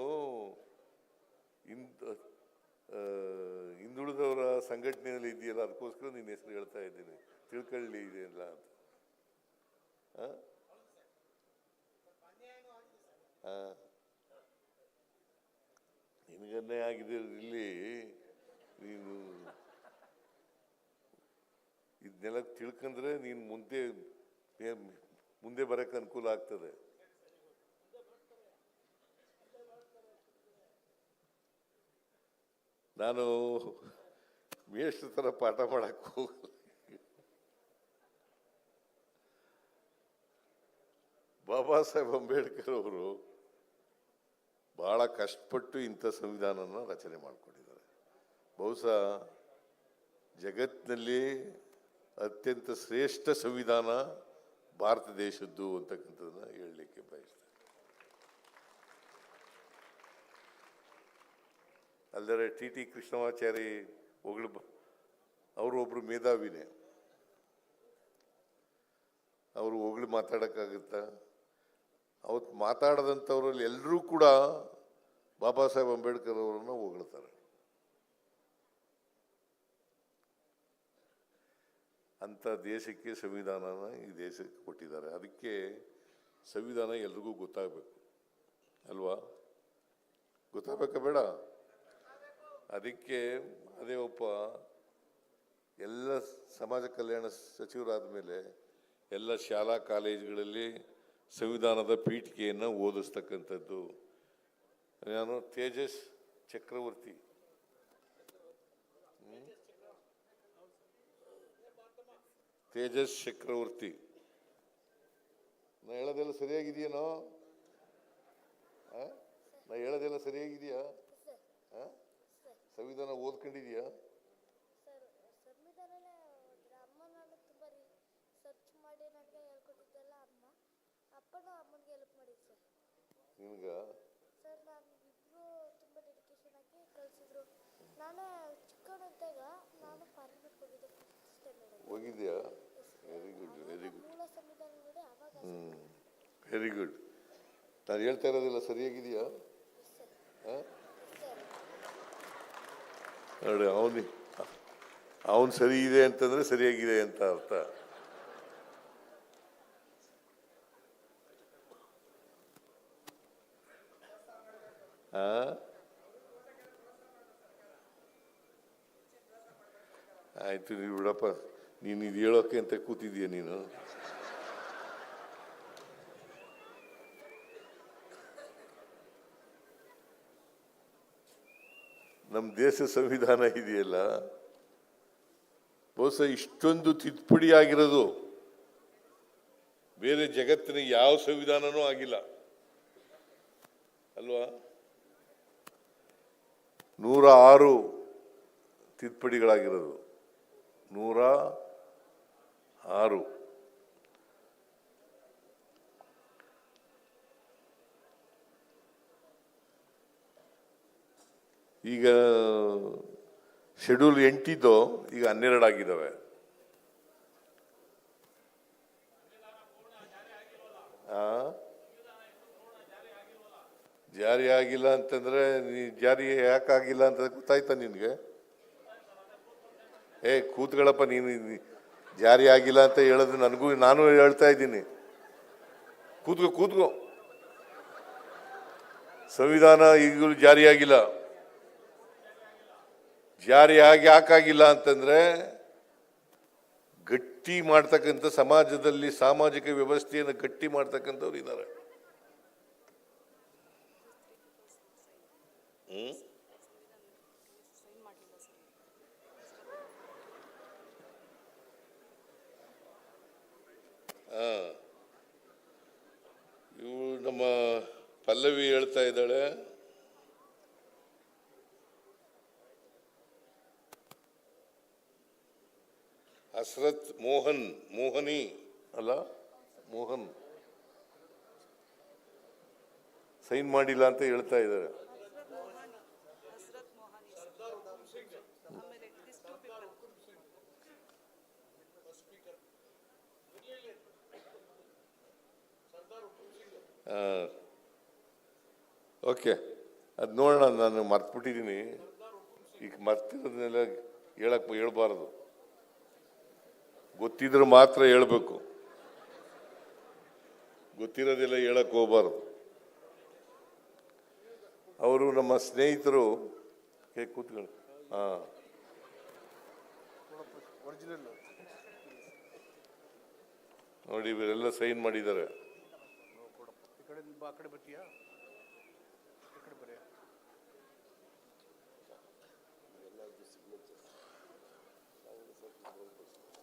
ಹಿಂದುಳಿದವರ ಸಂಘಟನೆಯಲ್ಲಿ ಇದೆಯಲ್ಲ, ಅದಕ್ಕೋಸ್ಕರ ನಿನ್ನ ಹೆಸರು ಹೇಳ್ತಾ ಇದ್ದೀನಿ, ತಿಳ್ಕೊಳ್ಳಿ ಇದೆಯಲ್ಲ ಅಂತ. ನಿನಗನ್ನೇ ಆಗಿದೆ ಇಲ್ಲಿ. ನೀನು ಇದನ್ನೆಲ್ಲ ತಿಳ್ಕೊಂಡ್ರೆ ನೀನು ಮುಂದೆ ಬರಕ್ಕೆ ಅನುಕೂಲ ಆಗ್ತದೆ. ನಾನು ಮೇಷ್ಟ್ರ ಥರ ಪಾಠ ಮಾಡಕ್ಕೆ ಹೋಗಲ್ಲ. ಬಾಬಾ ಸಾಹೇಬ್ ಅಂಬೇಡ್ಕರ್ ಅವರು ಬಹಳ ಕಷ್ಟಪಟ್ಟು ಇಂಥ ಸಂವಿಧಾನನ ರಚನೆ ಮಾಡಿಕೊಂಡಿದ್ದಾರೆ. ಬಹುಶಃ ಜಗತ್ತಿನಲ್ಲಿ ಅತ್ಯಂತ ಶ್ರೇಷ್ಠ ಸಂವಿಧಾನ ಭಾರತ ದೇಶದ್ದು ಅಂತಕ್ಕಂಥದ್ದನ್ನ ಹೇಳಲಿಕ್ಕೆ ಬಯಸ್ತೇನೆ. ಅಲ್ಲದೆ ಟಿ ಕೃಷ್ಣಮಾಚಾರಿ ಅವರು ಒಬ್ರು ಮೇಧಾವಿನೇ. ಅವರು ಹೊಗಳು ಮಾತಾಡೋಕ್ಕಾಗುತ್ತಾ? ಅವತ್ತು ಮಾತಾಡದಂಥವ್ರಲ್ಲಿ ಎಲ್ಲರೂ ಕೂಡ ಬಾಬಾ ಸಾಹೇಬ್ ಅಂಬೇಡ್ಕರ್ ಅವರನ್ನು ಹೊಗಳ್ತಾರೆ. ಅಂಥ ದೇಶಕ್ಕೆ ಸಂವಿಧಾನನ ಈ ದೇಶಕ್ಕೆ ಕೊಟ್ಟಿದ್ದಾರೆ. ಅದಕ್ಕೆ ಸಂವಿಧಾನ ಎಲ್ರಿಗೂ ಗೊತ್ತಾಗಬೇಕು ಅಲ್ವಾ? ಗೊತ್ತಾಗಬೇಕಾ ಬೇಡ? ಅದಕ್ಕೆ ಅದೇ ಒಬ್ಬ ಎಲ್ಲ ಸಮಾಜ ಕಲ್ಯಾಣ ಸಚಿವರಾದ ಮೇಲೆ ಎಲ್ಲ ಶಾಲಾ ಕಾಲೇಜುಗಳಲ್ಲಿ ಸಂವಿಧಾನದ ಪೀಠಿಕೆಯನ್ನು ಓದಿಸ್ತಕ್ಕಂಥದ್ದು. ನಾನು ತೇಜಸ್ ಚಕ್ರವರ್ತಿ, ನಾ ಹೇಳೋದೆಲ್ಲ ಸರಿಯಾಗಿದೆಯೇನೋ? ನಾ ಹೇಳೋದೆಲ್ಲ ಸರಿಯಾಗಿದೆಯಾ? ಸಂವಿಧಾನ ಓದ್ಕೊಂಡಿದೀಯಾ? ನಿಮ್ಗ ಹೋಗಿದ್ಯಾ? Very good, very good, very good. ನಾನು ಹೇಳ್ತಾ ಇರೋದಿಲ್ಲ ಸರಿಯಾಗಿದೆಯಾ? ನೋಡಿ, ಅವನು ಸರಿ ಇದೆ ಅಂತಂದ್ರೆ ಸರಿಯಾಗಿದೆ ಅಂತ ಅರ್ಥ. ಆಯ್ತು, ನೀವು ಬಿಡಪ್ಪ, ನೀನು ಇದು ಹೇಳೋಕೆ ಅಂತ ಕೂತಿದ್ದೀಯ ನೀನು. ನಮ್ಮ ದೇಶ ಸಂವಿಧಾನ ಇದೆಯಲ್ಲ, ಬಹುಶಃ ಇಷ್ಟೊಂದು ತಿದ್ದುಪಡಿ ಆಗಿರೋದು ಬೇರೆ ಜಗತ್ತಿನ ಯಾವ ಸಂವಿಧಾನನೂ ಆಗಿಲ್ಲ ಅಲ್ವಾ? 106 ತಿದ್ದುಪಡಿಗಳಾಗಿರೋದು, 106. ಈಗ ಶೆಡ್ಯೂಲ್ 8 ಇದ್ದು ಈಗ 12 ಆಗಿದ್ದಾವೆ. ಜಾರಿ ಆಗಿಲ್ಲ ಅಂತಂದ್ರೆ ಜಾರಿ ಯಾಕಾಗಿಲ್ಲ ಅಂತ ಗೊತ್ತಾಯ್ತಾ ನಿನ್ಗೆ? ಕೂತ್ಗಳಪ್ಪ, ನೀನು ಜಾರಿ ಆಗಿಲ್ಲ ಅಂತ ಹೇಳೋದು ನಾನು ಹೇಳ್ತಾ ಇದ್ದೀನಿ. ಕೂತ್ಕೋ. ಸಂವಿಧಾನ ಈಗಲೂ ಜಾರಿಯಾಗಿಲ್ಲ. ಜಾರಿಯಾಗಿ ಯಾಕಾಗಿಲ್ಲ ಅಂತಂದ್ರೆ ಗಟ್ಟಿ ಮಾಡ್ತಕ್ಕಂಥ ಸಮಾಜದಲ್ಲಿ ಸಾಮಾಜಿಕ ವ್ಯವಸ್ಥೆಯನ್ನು ಗಟ್ಟಿ ಮಾಡ್ತಕ್ಕಂಥವ್ರು ಇದ್ದಾರೆ. ಇವು ನಮ್ಮ ಪಲ್ಲವಿ ಹೇಳ್ತಾ ಇದ್ದಾಳೆ, ಹಸ್ರತ್ ಮೋಹನಿ ಅಲ್ಲ, ಮೋಹನ್ ಸೈನ್ ಮಾಡಿಲ್ಲ ಅಂತ ಹೇಳ್ತಾ ಇದ್ದಾರೆ. ಓಕೆ, ಅದು ನೋಡೋಣ. ನಾನು ಮರ್ತ್ಬಿಟ್ಟಿದ್ದೀನಿ. ಈಗ ಮರ್ತಿರೋದನ್ನೆಲ್ಲ ಹೇಳ್ಬಾರ್ದು. ಗೊತ್ತಿದ್ರೆ ಮಾತ್ರ ಹೇಳ್ಬೇಕು, ಗೊತ್ತಿರೋದೆಲ್ಲ ಹೇಳಕ್ ಹೋಗ್ಬಾರ್ದು. ಅವರು ನಮ್ಮ ಸ್ನೇಹಿತರು ಕೂತ್ಕೊಳ್ಳಿ. ನೋಡಿ, ಇವರೆಲ್ಲ ಸೈನ್ ಮಾಡಿದ್ದಾರೆ.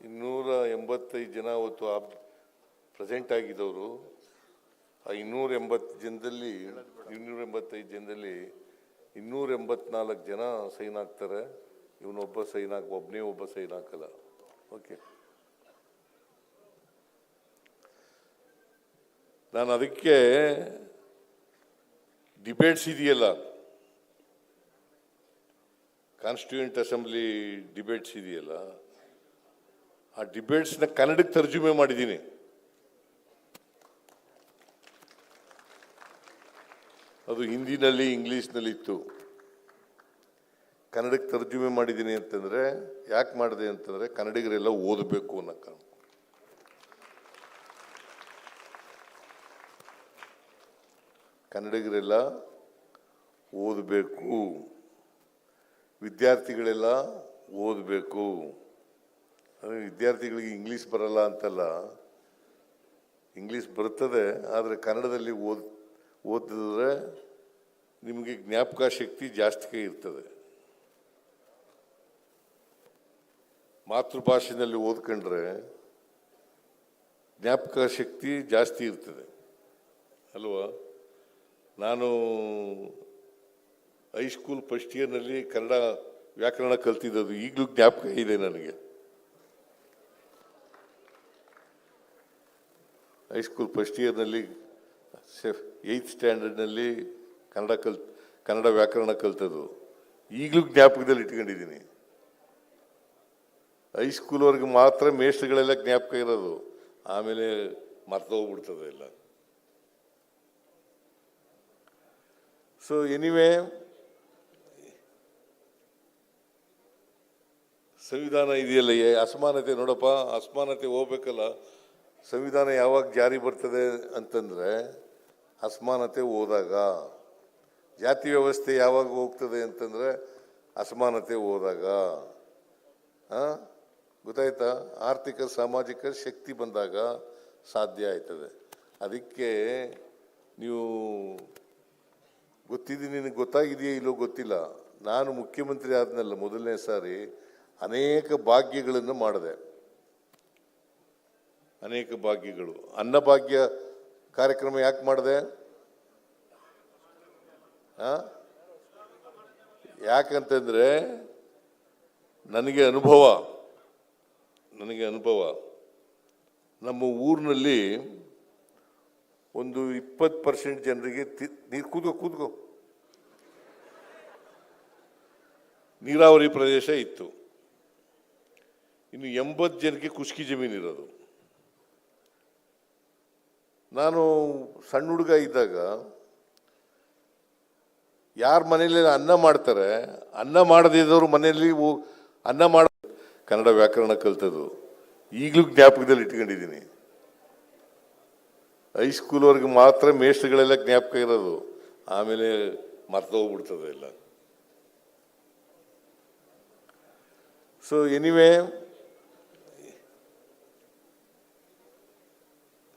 ಇನ್ನೂರ 85 ಜನ ಅವತ್ತು ಪ್ರೆಸೆಂಟ್ ಆಗಿದ್ದವರು. ಆ 285 ಜನದಲ್ಲಿ 284 ಜನ ಸೈನ್ ಹಾಕ್ತಾರೆ. ಒಬ್ಬನೇ ಒಬ್ಬ ಸೈನ್ ಹಾಕಲ್ಲ. ಓಕೆ, ನಾನು ಅದಕ್ಕೆ ಡಿಬೇಟ್ಸ್ ಇದೆಯಲ್ಲ, ಕಾನ್ಸ್ಟಿಟ್ಯೂಯೆಂಟ್ ಅಸೆಂಬ್ಲಿ ಡಿಬೇಟ್ಸ್ ಇದೆಯಲ್ಲ, ಆ ಡಿಬೇಟ್ಸ್ನ ಕನ್ನಡಕ್ಕೆ ತರ್ಜುಮೆ ಮಾಡಿದ್ದೀನಿ. ಅದು ಹಿಂದಿನಲ್ಲಿ ಇಂಗ್ಲೀಷ್ನಲ್ಲಿ ಇತ್ತು. ಕನ್ನಡಕ್ಕೆ ತರ್ಜುಮೆ ಮಾಡಿದ್ದೀನಿ ಅಂತಂದ್ರೆ ಯಾಕೆ ಮಾಡಿದೆ ಅಂತಂದ್ರೆ ಕನ್ನಡಿಗರೆಲ್ಲ ಓದಬೇಕು ಅನ್ನೋ ಕಾರಣ. ಕನ್ನಡಿಗರೆಲ್ಲ ಓದಬೇಕು, ವಿದ್ಯಾರ್ಥಿಗಳೆಲ್ಲ ಓದಬೇಕು. ವಿದ್ಯಾರ್ಥಿಗಳಿಗೆ ಇಂಗ್ಲೀಷ್ ಬರಲ್ಲ ಅಂತಲ್ಲ, ಇಂಗ್ಲೀಷ್ ಬರ್ತದೆ. ಆದರೆ ಕನ್ನಡದಲ್ಲಿ ಓದಿದ್ರೆ ನಿಮಗೆ ಜ್ಞಾಪಕ ಶಕ್ತಿ ಜಾಸ್ತಿ ಇರ್ತದೆ. ಮಾತೃಭಾಷೆಯಲ್ಲಿ ಓದ್ಕೊಂಡ್ರೆ ಜ್ಞಾಪಕ ಶಕ್ತಿ ಜಾಸ್ತಿ ಇರ್ತದೆ ಅಲ್ವಾ? ನಾನು ಹೈಸ್ಕೂಲ್ ಫಸ್ಟ್ ಇಯರ್ನಲ್ಲಿ ಕನ್ನಡ ವ್ಯಾಕರಣ ಕಲ್ತಿದ್ದು ಈಗಲೂ ಜ್ಞಾಪಕ ಇದೆ ನನಗೆ. ಹೈಸ್ಕೂಲ್ ಫಸ್ಟ್ ಇಯರ್ನಲ್ಲಿ 8th ಸ್ಟ್ಯಾಂಡರ್ಡ್ನಲ್ಲಿ ಕನ್ನಡ ವ್ಯಾಕರಣ ಕಲ್ತದ್ದು ಈಗಲೂ ಜ್ಞಾಪಕದಲ್ಲಿ ಇಟ್ಕೊಂಡಿದ್ದೀನಿ. ಹೈಸ್ಕೂಲ್ವರೆಗೆ ಮಾತ್ರ ಮೇಷ್ಟ್ರುಗಳೆಲ್ಲ ಜ್ಞಾಪಕ ಇರೋದು, ಆಮೇಲೆ ಮರ್ತೋಗ್ಬಿಡ್ತದೆ ಎಲ್ಲ. ಸೊ ಎನಿವೇ, ಸಂವಿಧಾನ ಇದೆಯಲ್ಲ, ಅಸಮಾನತೆ ನೋಡಪ್ಪ, ಅಸಮಾನತೆ ಹೋಗ್ಬೇಕಲ್ಲ. ಸಂವಿಧಾನ ಯಾವಾಗ ಜಾರಿ ಬರ್ತದೆ ಅಂತಂದ್ರೆ ಅಸಮಾನತೆ ಹೋದಾಗ. ಜಾತಿ ವ್ಯವಸ್ಥೆ ಯಾವಾಗ ಹೋಗ್ತದೆ ಅಂತಂದ್ರೆ ಅಸಮಾನತೆ ಹೋದಾಗ. ಗೊತ್ತಾಯ್ತಾ? ಆರ್ಥಿಕ ಸಾಮಾಜಿಕ ಶಕ್ತಿ ಬಂದಾಗ ಸಾಧ್ಯ ಆಯ್ತದೆ. ಅದಕ್ಕೆ ನೀವು ನಿನಗೆ ಗೊತ್ತಾಗಿದೆಯೋ ಇಲ್ಲೋ ಗೊತ್ತಿಲ್ಲ, ನಾನು ಮುಖ್ಯಮಂತ್ರಿ ಆದ್ನಲ್ಲ ಮೊದಲನೇ ಸಾರಿ ಅನೇಕ ಭಾಗ್ಯಗಳನ್ನು ಮಾಡಿದೆ. ಅನೇಕ ಭಾಗ್ಯಗಳು. ಅನ್ನಭಾಗ್ಯ ಕಾರ್ಯಕ್ರಮ ಯಾಕೆ ಮಾಡಿದೆ? ಯಾಕಂತಂದ್ರೆ ನನಗೆ ಅನುಭವ ನಮ್ಮ ಊರಿನಲ್ಲಿ ಒಂದು 20% ಜನರಿಗೆ ನೀರು ಕೂತ್ಕೋ ನೀರಾವರಿ ಪ್ರದೇಶ ಇತ್ತು. ಇನ್ನು 80 ಜನಕ್ಕೆ ಖುಷ್ಕಿ ಜಮೀನು ಇರೋದು. ನಾನು ಸಣ್ಣ ಹುಡುಗ ಇದ್ದಾಗ ಯಾರ ಮನೆಯಲ್ಲಿ ಅನ್ನ ಮಾಡ್ತಾರೆ, ಅನ್ನ ಮಾಡದಿದ್ದವ್ರು ಮನೆಯಲ್ಲಿ ಅನ್ನ ಮಾಡ ಕನ್ನಡ ವ್ಯಾಕರಣ ಕಲ್ತದ್ದು ಈಗಲೂ ಜ್ಞಾಪಕದಲ್ಲಿ ಇಟ್ಕೊಂಡಿದ್ದೀನಿ. ಹೈಸ್ಕೂಲ್ವರೆಗೆ ಮಾತ್ರ ಮೇಷ್ಟ್ರುಗಳೆಲ್ಲ ಜ್ಞಾಪಕ ಇರೋದು, ಆಮೇಲೆ ಮರ್ತೋಗ್ಬಿಡ್ತದೆ ಎಲ್ಲ. ಸೊ ಎನಿವೆ,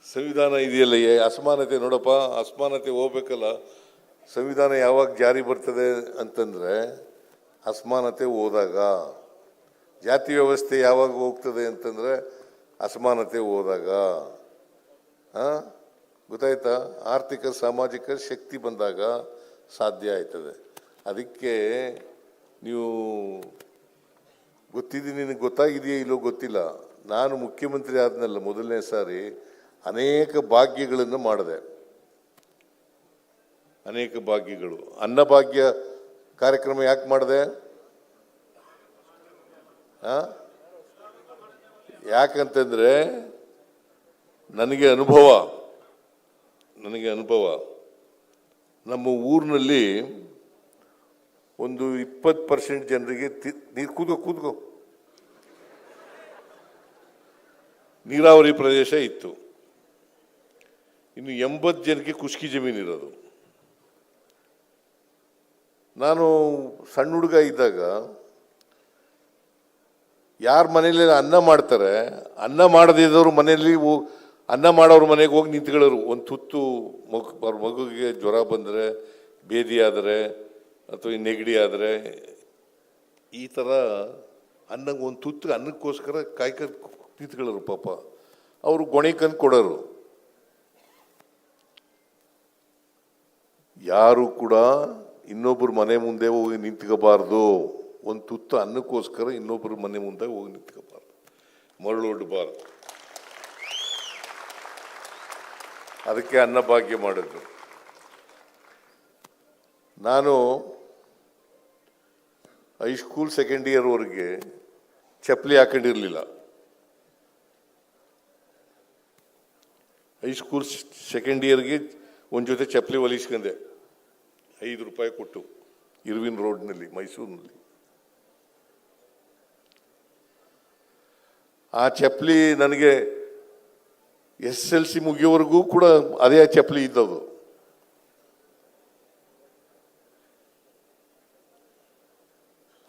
ಸಂವಿಧಾನ ಇದೆಯಲ್ಲ, ಅಸಮಾನತೆ ನೋಡಪ್ಪ, ಅಸಮಾನತೆ ಹೋಗ್ಬೇಕಲ್ಲ. ಸಂವಿಧಾನ ಯಾವಾಗ ಜಾರಿ ಬರ್ತದೆ ಅಂತಂದ್ರೆ ಅಸಮಾನತೆ ಹೋದಾಗ. ಜಾತಿ ವ್ಯವಸ್ಥೆ ಯಾವಾಗ ಹೋಗ್ತದೆ ಅಂತಂದ್ರೆ ಅಸಮಾನತೆ ಹೋದಾಗ. ಗೊತ್ತಾಯ್ತಾ? ಆರ್ಥಿಕ ಸಾಮಾಜಿಕ ಶಕ್ತಿ ಬಂದಾಗ ಸಾಧ್ಯ ಆಯ್ತದೆ. ಅದಕ್ಕೆ ನೀವು ನಿನಗೆ ಗೊತ್ತಾಗಿದೆಯೇ ಇಲ್ಲೋ ಗೊತ್ತಿಲ್ಲ, ನಾನು ಮುಖ್ಯಮಂತ್ರಿ ಆದ್ನಲ್ಲ ಮೊದಲನೇ ಸಾರಿ ಅನೇಕ ಭಾಗ್ಯಗಳನ್ನು ಮಾಡಿದೆ. ಅನೇಕ ಭಾಗ್ಯಗಳು. ಅನ್ನಭಾಗ್ಯ ಕಾರ್ಯಕ್ರಮ ಯಾಕೆ ಮಾಡಿದೆ? ಯಾಕಂತಂದ್ರೆ ನನಗೆ ಅನುಭವ ನಮ್ಮ ಊರಿನಲ್ಲಿ ಒಂದು 20% ಜನರಿಗೆ ನೀರು ಕೂತ್ಕೋ ನೀರಾವರಿ ಪ್ರದೇಶ ಇತ್ತು. ಇನ್ನು 80 ಜನಕ್ಕೆ ಖುಷ್ಕಿ ಜಮೀನು ಇರೋದು. ನಾನು ಸಣ್ಣ ಹುಡುಗ ಇದ್ದಾಗ ಯಾರ ಮನೆಯಲ್ಲಿ ಅನ್ನ ಮಾಡ್ತಾರೆ, ಅನ್ನ ಮಾಡದಿದ್ದವ್ರು ಮನೆಯಲ್ಲಿ ಅನ್ನ ಮಾಡೋರು ಮನೆಗೆ ಹೋಗಿ ನಿಂತ್ಕೊಳ್ಳೋರು. ಒಂದು ತುತ್ತು ಅವ್ರ ಮಗುಗೆ ಜ್ವರ ಬಂದರೆ, ಬೇದಿ ಆದರೆ, ಅಥವಾ ನೆಗಡಿ ಆದರೆ, ಈ ಥರ ಒಂದು ತುತ್ತು ಅನ್ನಕ್ಕೋಸ್ಕರ ಕಾಯ್ಕೊಂಡು ನಿಂತ್ಕೊಳ್ಳೋರು. ಪಾಪ ಅವರು ಗೊಣಿಕಂದು ಕೊಡೋರು. ಯಾರು ಕೂಡ ಇನ್ನೊಬ್ಬರು ಮನೆ ಮುಂದೆ ಹೋಗಿ ನಿಂತ್ಕೋಬಾರ್ದು. ಒಂದು ತುತ್ತು ಅನ್ನಕ್ಕೋಸ್ಕರ ಇನ್ನೊಬ್ಬರು ಮನೆ ಮುಂದೆ ಹೋಗಿ ನಿಂತ್ಕೋಬಾರ್ದು, ಮರಳೊಡ್ಡಬಾರ್ದು. ಅದಕ್ಕೆ ಅನ್ನಭಾಗ್ಯ ಮಾಡಿದ್ರು. ನಾನು ಹೈಸ್ಕೂಲ್ ಸೆಕೆಂಡ್ ಇಯರ್ವರೆಗೆ ಚಪ್ಪಲಿ ಹಾಕೊಂಡಿರಲಿಲ್ಲ. ಹೈಸ್ಕೂಲ್ ಸೆಕೆಂಡ್ ಇಯರ್ಗೆ ಒಂದು ಜೊತೆ ಚಪ್ಪಲಿ ಹೊಲಿಸ್ಕೊಂಡೆ, 5 ರೂಪಾಯಿ ಕೊಟ್ಟು, ಇರ್ವಿನ್ ರೋಡ್ನಲ್ಲಿ, ಮೈಸೂರಿನಲ್ಲಿ. ಆ ಚಪ್ಪಲಿ ನನಗೆ SSLC ಮುಗಿಯೋವರೆಗೂ ಕೂಡ ಅದೇ ಚಪ್ಪಲಿ ಇದ್ದದು.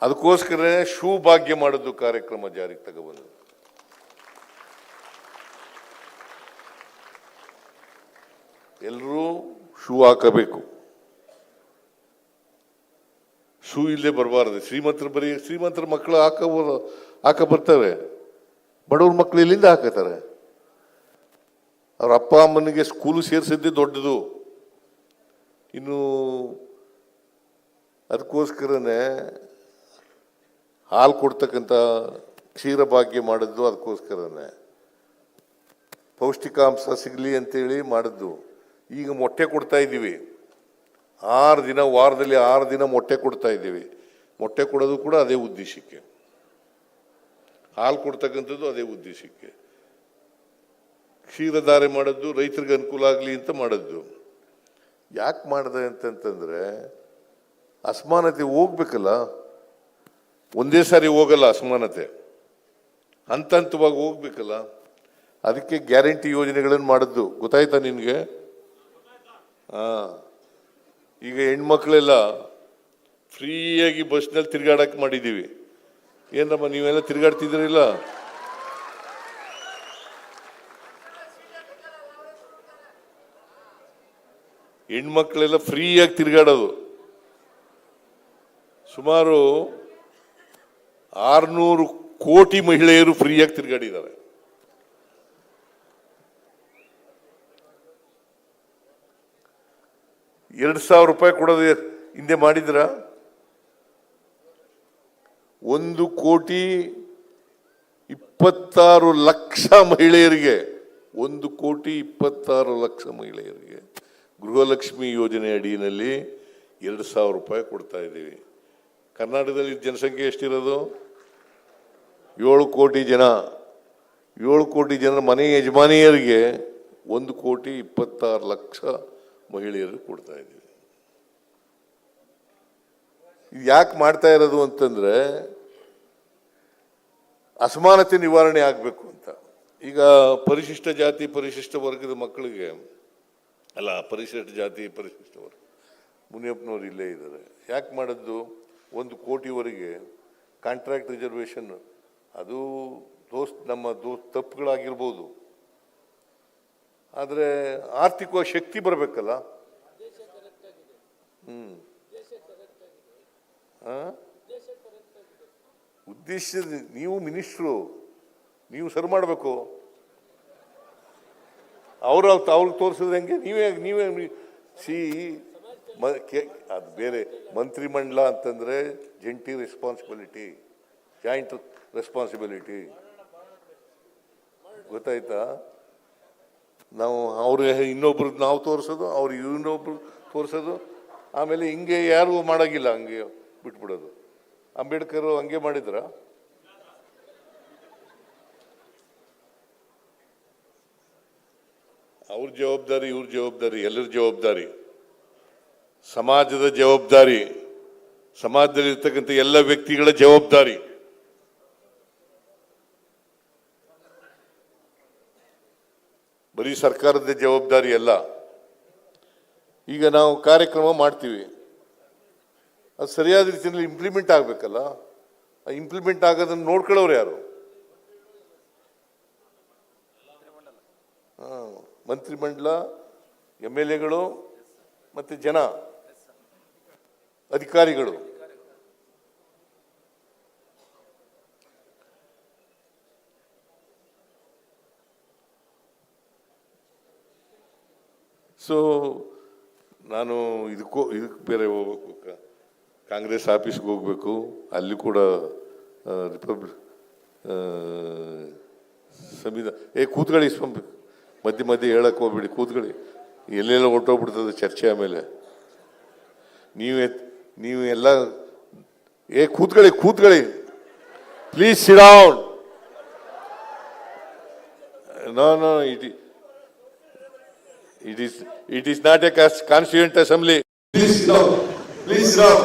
ಅದಕ್ಕೋಸ್ಕರ ಶೂ ಭಾಗ್ಯ ಮಾಡೋದು ಕಾರ್ಯಕ್ರಮ ಜಾರಿಗೆ ತಗೊಬಂದು. ಎಲ್ಲರೂ ಶೂ ಹಾಕಬೇಕು. ಶೂ ಇಲ್ಲದೆ ಬರಬಾರದು. ಶ್ರೀಮಂತರ ಮಕ್ಕಳು ಹಾಕ ಬರ್ತವೆ, ಬಡವ್ರ ಮಕ್ಕಳು ಇಲ್ಲಿಂದ ಹಾಕತಾರೆ. ಅವ್ರ ಅಪ್ಪ ಅಮ್ಮನಿಗೆ ಸ್ಕೂಲು ಸೇರಿಸಿದ್ದೇ ದೊಡ್ಡದು. ಇನ್ನು ಅದಕ್ಕೋಸ್ಕರನೇ ಹಾಲು ಕೊಡ್ತಕ್ಕಂಥ ಕ್ಷೀರ ಭಾಗ್ಯ ಮಾಡಿದ್ದು. ಅದಕ್ಕೋಸ್ಕರನೇ ಪೌಷ್ಟಿಕಾಂಶ ಸಿಗಲಿ ಅಂತೇಳಿ ಮಾಡಿದ್ದು. ಈಗ ಮೊಟ್ಟೆ ಕೊಡ್ತಾ ಇದ್ದೀವಿ, 6 ದಿನ, ವಾರದಲ್ಲಿ 6 ದಿನ ಮೊಟ್ಟೆ ಕೊಡ್ತಾ ಇದ್ದೀವಿ. ಮೊಟ್ಟೆ ಕೊಡೋದು ಕೂಡ ಅದೇ ಉದ್ದೇಶಕ್ಕೆ, ಹಾಲು ಕೊಡ್ತಕ್ಕಂಥದ್ದು ಅದೇ ಉದ್ದೇಶಕ್ಕೆ. ಕ್ಷೀರಧಾರೆ ಮಾಡಿದ್ದು ರೈತರಿಗೆ ಅನುಕೂಲ ಆಗಲಿ ಅಂತ ಮಾಡಿದ್ದು. ಯಾಕೆ ಮಾಡಿದೆ ಅಂತಂತಂದ್ರೆ ಅಸಮಾನತೆ ಹೋಗ್ಬೇಕಲ್ಲ. ಒಂದೇ ಸಾರಿ ಹೋಗಲ್ಲ ಅಸಮಾನತೆ, ಹಂತ ಹಂತವಾಗಿ ಹೋಗ್ಬೇಕಲ್ಲ. ಅದಕ್ಕೆ ಗ್ಯಾರಂಟಿ ಯೋಜನೆಗಳನ್ನು ಮಾಡಿದ್ದು. ಗೊತ್ತಾಯ್ತಾ ನಿನಗೆ? ಈಗ ಹೆಣ್ಮಕ್ಳೆಲ್ಲ ಫ್ರೀಯಾಗಿ ಬಸ್ನಲ್ಲಿ ತಿರ್ಗಾಡಕ್ಕೆ ಮಾಡಿದ್ದೀವಿ. ಏನಮ್ಮ ನೀವೆಲ್ಲ ತಿರ್ಗಾಡ್ತಿದ್ರಿಲ್ಲ? ಹೆಣ್ಮಕ್ಳೆಲ್ಲ ಫ್ರೀಯಾಗಿ ತಿರ್ಗಾಡೋದು. ಸುಮಾರು 600 ಕೋಟಿ ಮಹಿಳೆಯರು ಫ್ರೀಯಾಗಿ ತಿರುಗಾಡಿದ್ದಾರೆ. ₹2,000 ಕೊಡೋದು ಹಿಂದೆ ಮಾಡಿದ್ರ? 1,26,00,000 ಮಹಿಳೆಯರಿಗೆ, 1,26,00,000 ಮಹಿಳೆಯರಿಗೆ ಗೃಹಲಕ್ಷ್ಮಿ ಯೋಜನೆ ಅಡಿಯಲ್ಲಿ ₹2,000 ಕೊಡ್ತಾ ಇದ್ದೀವಿ. ಕರ್ನಾಟಕದಲ್ಲಿ ಜನಸಂಖ್ಯೆ ಎಷ್ಟಿರೋದು? 7 ಕೋಟಿ ಜನ. 7 ಕೋಟಿ ಜನ ಮನೆ ಯಜಮಾನಿಯರಿಗೆ 1,26,00,000 ಮಹಿಳೆಯರು ಕೊಡ್ತಾ ಇದ್ದೀವಿ. ಇದು ಯಾಕೆ ಮಾಡ್ತಾ ಇರೋದು ಅಂತಂದ್ರೆ ಅಸಮಾನತೆ ನಿವಾರಣೆ ಆಗಬೇಕು ಅಂತ. ಈಗ ಪರಿಶಿಷ್ಟ ಜಾತಿ ಪರಿಶಿಷ್ಟ ವರ್ಗದ ಮಕ್ಕಳಿಗೆ ಅಲ್ಲ, ಪರಿಶಿಷ್ಟ ಜಾತಿ ಪರಿಶಿಷ್ಟ ವರ್ಗ ಮುನಿಯಪ್ಪನವ್ರು ಇಲ್ಲೇ ಇದ್ದಾರೆ. ಯಾಕೆ ಮಾಡಿದ್ದು? 1 ಕೋಟಿವರೆಗೆ ಕಾಂಟ್ರಾಕ್ಟ್ ರಿಸರ್ವೇಷನ್, ಅದು ನಮ್ಮ ತಪ್ಪುಗಳಾಗಿರ್ಬೋದು, ಆದರೆ ಆರ್ಥಿಕ ಶಕ್ತಿ ಬರಬೇಕಲ್ಲ. ಉದ್ದೇಶ ನೀವು ಮಿನಿಸ್ಟ್ರು, ನೀವು ಸರ್ ಮಾಡಬೇಕು. ಅವ್ರಿಗೆ ತೋರಿಸಿದ್ರೆ ಹೆಂಗೆ? ನೀವೇ ಅದು ಬೇರೆ. ಮಂತ್ರಿಮಂಡಲ ಅಂತಂದ್ರೆ ಜಂಟಿ ರೆಸ್ಪಾನ್ಸಿಬಿಲಿಟಿ, ಜಾಯಿಂಟ್ ರೆಸ್ಪಾನ್ಸಿಬಿಲಿಟಿ, ಗೊತ್ತಾಯ್ತಾ? ನಾವು ಇನ್ನೊಬ್ರದ್ದು ನಾವು ತೋರಿಸೋದು, ಅವ್ರಿಗೆ ಇನ್ನೊಬ್ರು ತೋರಿಸೋದು, ಆಮೇಲೆ ಹಿಂಗೆ ಯಾರು ಮಾಡೋಂಗಿಲ್ಲ, ಹಂಗೆ ಬಿಟ್ಬಿಡೋದು. ಅಂಬೇಡ್ಕರ್ ಹಂಗೆ ಮಾಡಿದ್ರ? ಅವ್ರ ಜವಾಬ್ದಾರಿ, ಇವ್ರ ಜವಾಬ್ದಾರಿ, ಎಲ್ಲರ ಜವಾಬ್ದಾರಿ, ಸಮಾಜದ ಜವಾಬ್ದಾರಿ, ಸಮಾಜದಲ್ಲಿ ಇರ್ತಕ್ಕಂಥ ಎಲ್ಲ ವ್ಯಕ್ತಿಗಳ ಜವಾಬ್ದಾರಿ. ಬರೀ ಸರ್ಕಾರದ ಜವಾಬ್ದಾರಿ ಅಲ್ಲ. ಈಗ ನಾವು ಕಾರ್ಯಕ್ರಮ ಮಾಡ್ತೀವಿ, ಅದು ಸರಿಯಾದ ರೀತಿಯಲ್ಲಿ ಇಂಪ್ಲಿಮೆಂಟ್ ಆಗಬೇಕಲ್ಲ. ಆ ಇಂಪ್ಲಿಮೆಂಟ್ ಆಗೋದನ್ನು ನೋಡ್ಕೊಳ್ಳೋರು ಯಾರು? ಮಂತ್ರಿಮಂಡಲ, MLAಗಳು ಮತ್ತು ಜನ, ಅಧಿಕಾರಿಗಳು. ಸೊ ನಾನು ಇದಕ್ಕೆ ಬೇರೆ ಹೋಗ್ಬೇಕು, ಕಾಂಗ್ರೆಸ್ ಆಫೀಸ್ಗೆ ಹೋಗ್ಬೇಕು. ಅಲ್ಲಿ ಕೂಡ ಸಂವಿಧಾನ ಕೂತ್ಕೊಳ್ಳಿ, ಮಧ್ಯೆ ಮಧ್ಯೆ ಹೇಳಕ್ಕೆ ಹೋಗ್ಬಿಡಿ, ಕೂತ್ಕೊಳ್ಳಿ. ಎಲ್ಲೆಲ್ಲ ಹೊರಟೋಗ್ಬಿಡ್ತದೆ ಚರ್ಚೆ. ಆಮೇಲೆ ನೀವು ಎಲ್ಲ ಕೂತ್ಕೊಳ್ಳಿ please sit down. No it is not a constituent assembly. Please sit down. Please sit down.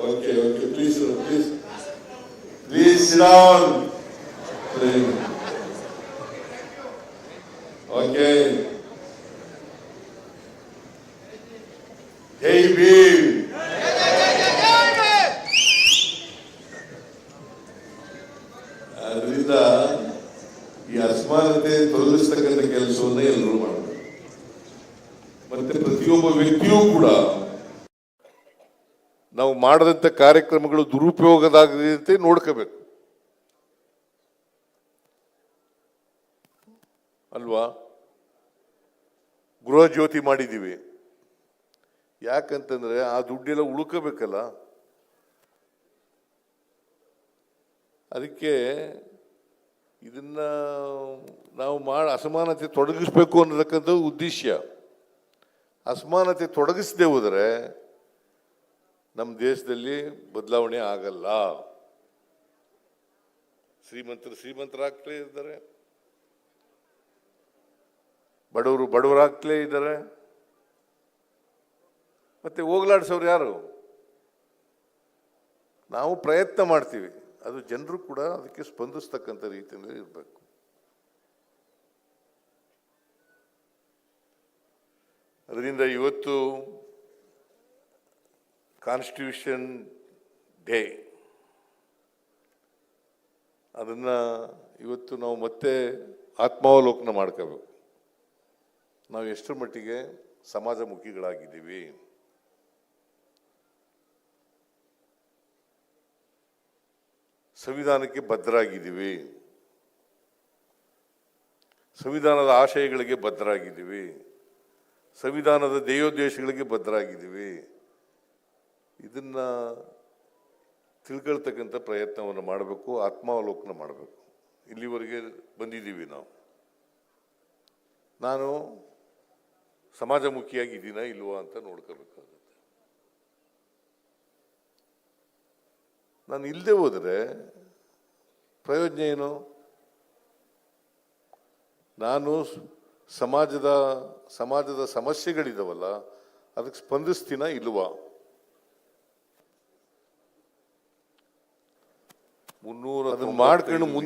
Okay. Please sit down. Okay. Hey, Bhim. ಅದರಿಂದ ಈ ಅಸಮಾನತೆ ತೊಲಗಿಸ್ತಕ್ಕಂಥ ಕೆಲಸವನ್ನ ಎಲ್ಲರೂ ಮಾಡಬೇಕು. ಮತ್ತೆ ಪ್ರತಿಯೊಬ್ಬ ವ್ಯಕ್ತಿಯೂ ಕೂಡ ನಾವು ಮಾಡದಂತ ಕಾರ್ಯಕ್ರಮಗಳು ದುರುಪಯೋಗದಾಗದಂತೆ ನೋಡ್ಕೋಬೇಕು ಅಲ್ವಾ? ಗೃಹ ಜ್ಯೋತಿ ಮಾಡಿದ್ದೀವಿ, ಯಾಕಂತಂದ್ರೆ ಆ ದುಡ್ಡೆಲ್ಲ ಉಳ್ಕೋಬೇಕಲ್ಲ. ಅದಕ್ಕೆ ಇದನ್ನ ನಾವು ಅಸಮಾನತೆ ತೊಡಗಿಸ್ಬೇಕು ಅನ್ನತಕ್ಕಂಥ ಉದ್ದೇಶ. ಅಸಮಾನತೆ ತೊಡಗಿಸದೆ ಹೋದರೆ ನಮ್ಮ ದೇಶದಲ್ಲಿ ಬದಲಾವಣೆ ಆಗಲ್ಲ. ಶ್ರೀಮಂತರಾಗ್ತಲೇ ಇದ್ದಾರೆ, ಬಡವರಾಗ್ತಲೇ ಇದ್ದಾರೆ. ಮತ್ತೆ ಹೋಗ್ಲಾಡ್ಸೋರು ಯಾರು? ನಾವು ಪ್ರಯತ್ನ ಮಾಡ್ತೀವಿ, ಅದು ಜನರು ಕೂಡ ಅದಕ್ಕೆ ಸ್ಪಂದಿಸ್ತಕ್ಕಂಥ ರೀತಿಯಲ್ಲಿ ಇರಬೇಕು. ಅದರಿಂದ ಇವತ್ತು ಕಾನ್ಸ್ಟಿಟ್ಯೂಷನ್ ಡೇ, ಅದನ್ನ ಇವತ್ತು ನಾವು ಮತ್ತೆ ಆತ್ಮಾವಲೋಕನ ಮಾಡ್ಕೋಬೇಕು. ನಾವು ಎಷ್ಟರ ಮಟ್ಟಿಗೆ ಸಮಾಜಮುಖಿಗಳಾಗಿದ್ದೀವಿ, ಸಂವಿಧಾನಕ್ಕೆ ಬದ್ಧರಾಗಿದ್ದೀವಿ, ಸಂವಿಧಾನದ ಆಶಯಗಳಿಗೆ ಬದ್ಧರಾಗಿದ್ದೀವಿ, ಸಂವಿಧಾನದ ಧ್ಯೇಯೋದ್ದೇಶಗಳಿಗೆ ಬದ್ಧರಾಗಿದ್ದೀವಿ. ಇದನ್ನ ತಿಳ್ಕೊಳ್ತಕ್ಕಂಥ ಪ್ರಯತ್ನವನ್ನು ಮಾಡಬೇಕು, ಆತ್ಮಾವಲೋಕನ ಮಾಡಬೇಕು. ಇಲ್ಲಿವರೆಗೆ ಬಂದಿದ್ದೀವಿ ನಾವು. ನಾನು ಸಮಾಜಮುಖಿಯಾಗಿದ್ದೀನಾ ಇಲ್ವಾ ಅಂತ ನೋಡ್ಕೋಬೇಕಾಗುತ್ತೆ. ನಾನು ಇಲ್ಲದೆ ಹೋದರೆ ಪ್ರಯೋಜನ ಏನು? ನಾನು ಸಮಾಜದ ಸಮಸ್ಯೆಗಳಿದಾವಲ್ಲ ಅದಕ್ಕೆ ಸ್ಪಂದಿಸ್ತೀನಾ ಇಲ್ವಾ? 300 ಅದನ್ನು ಮಾಡ್ಕೊಂಡು ಮುಂದೆ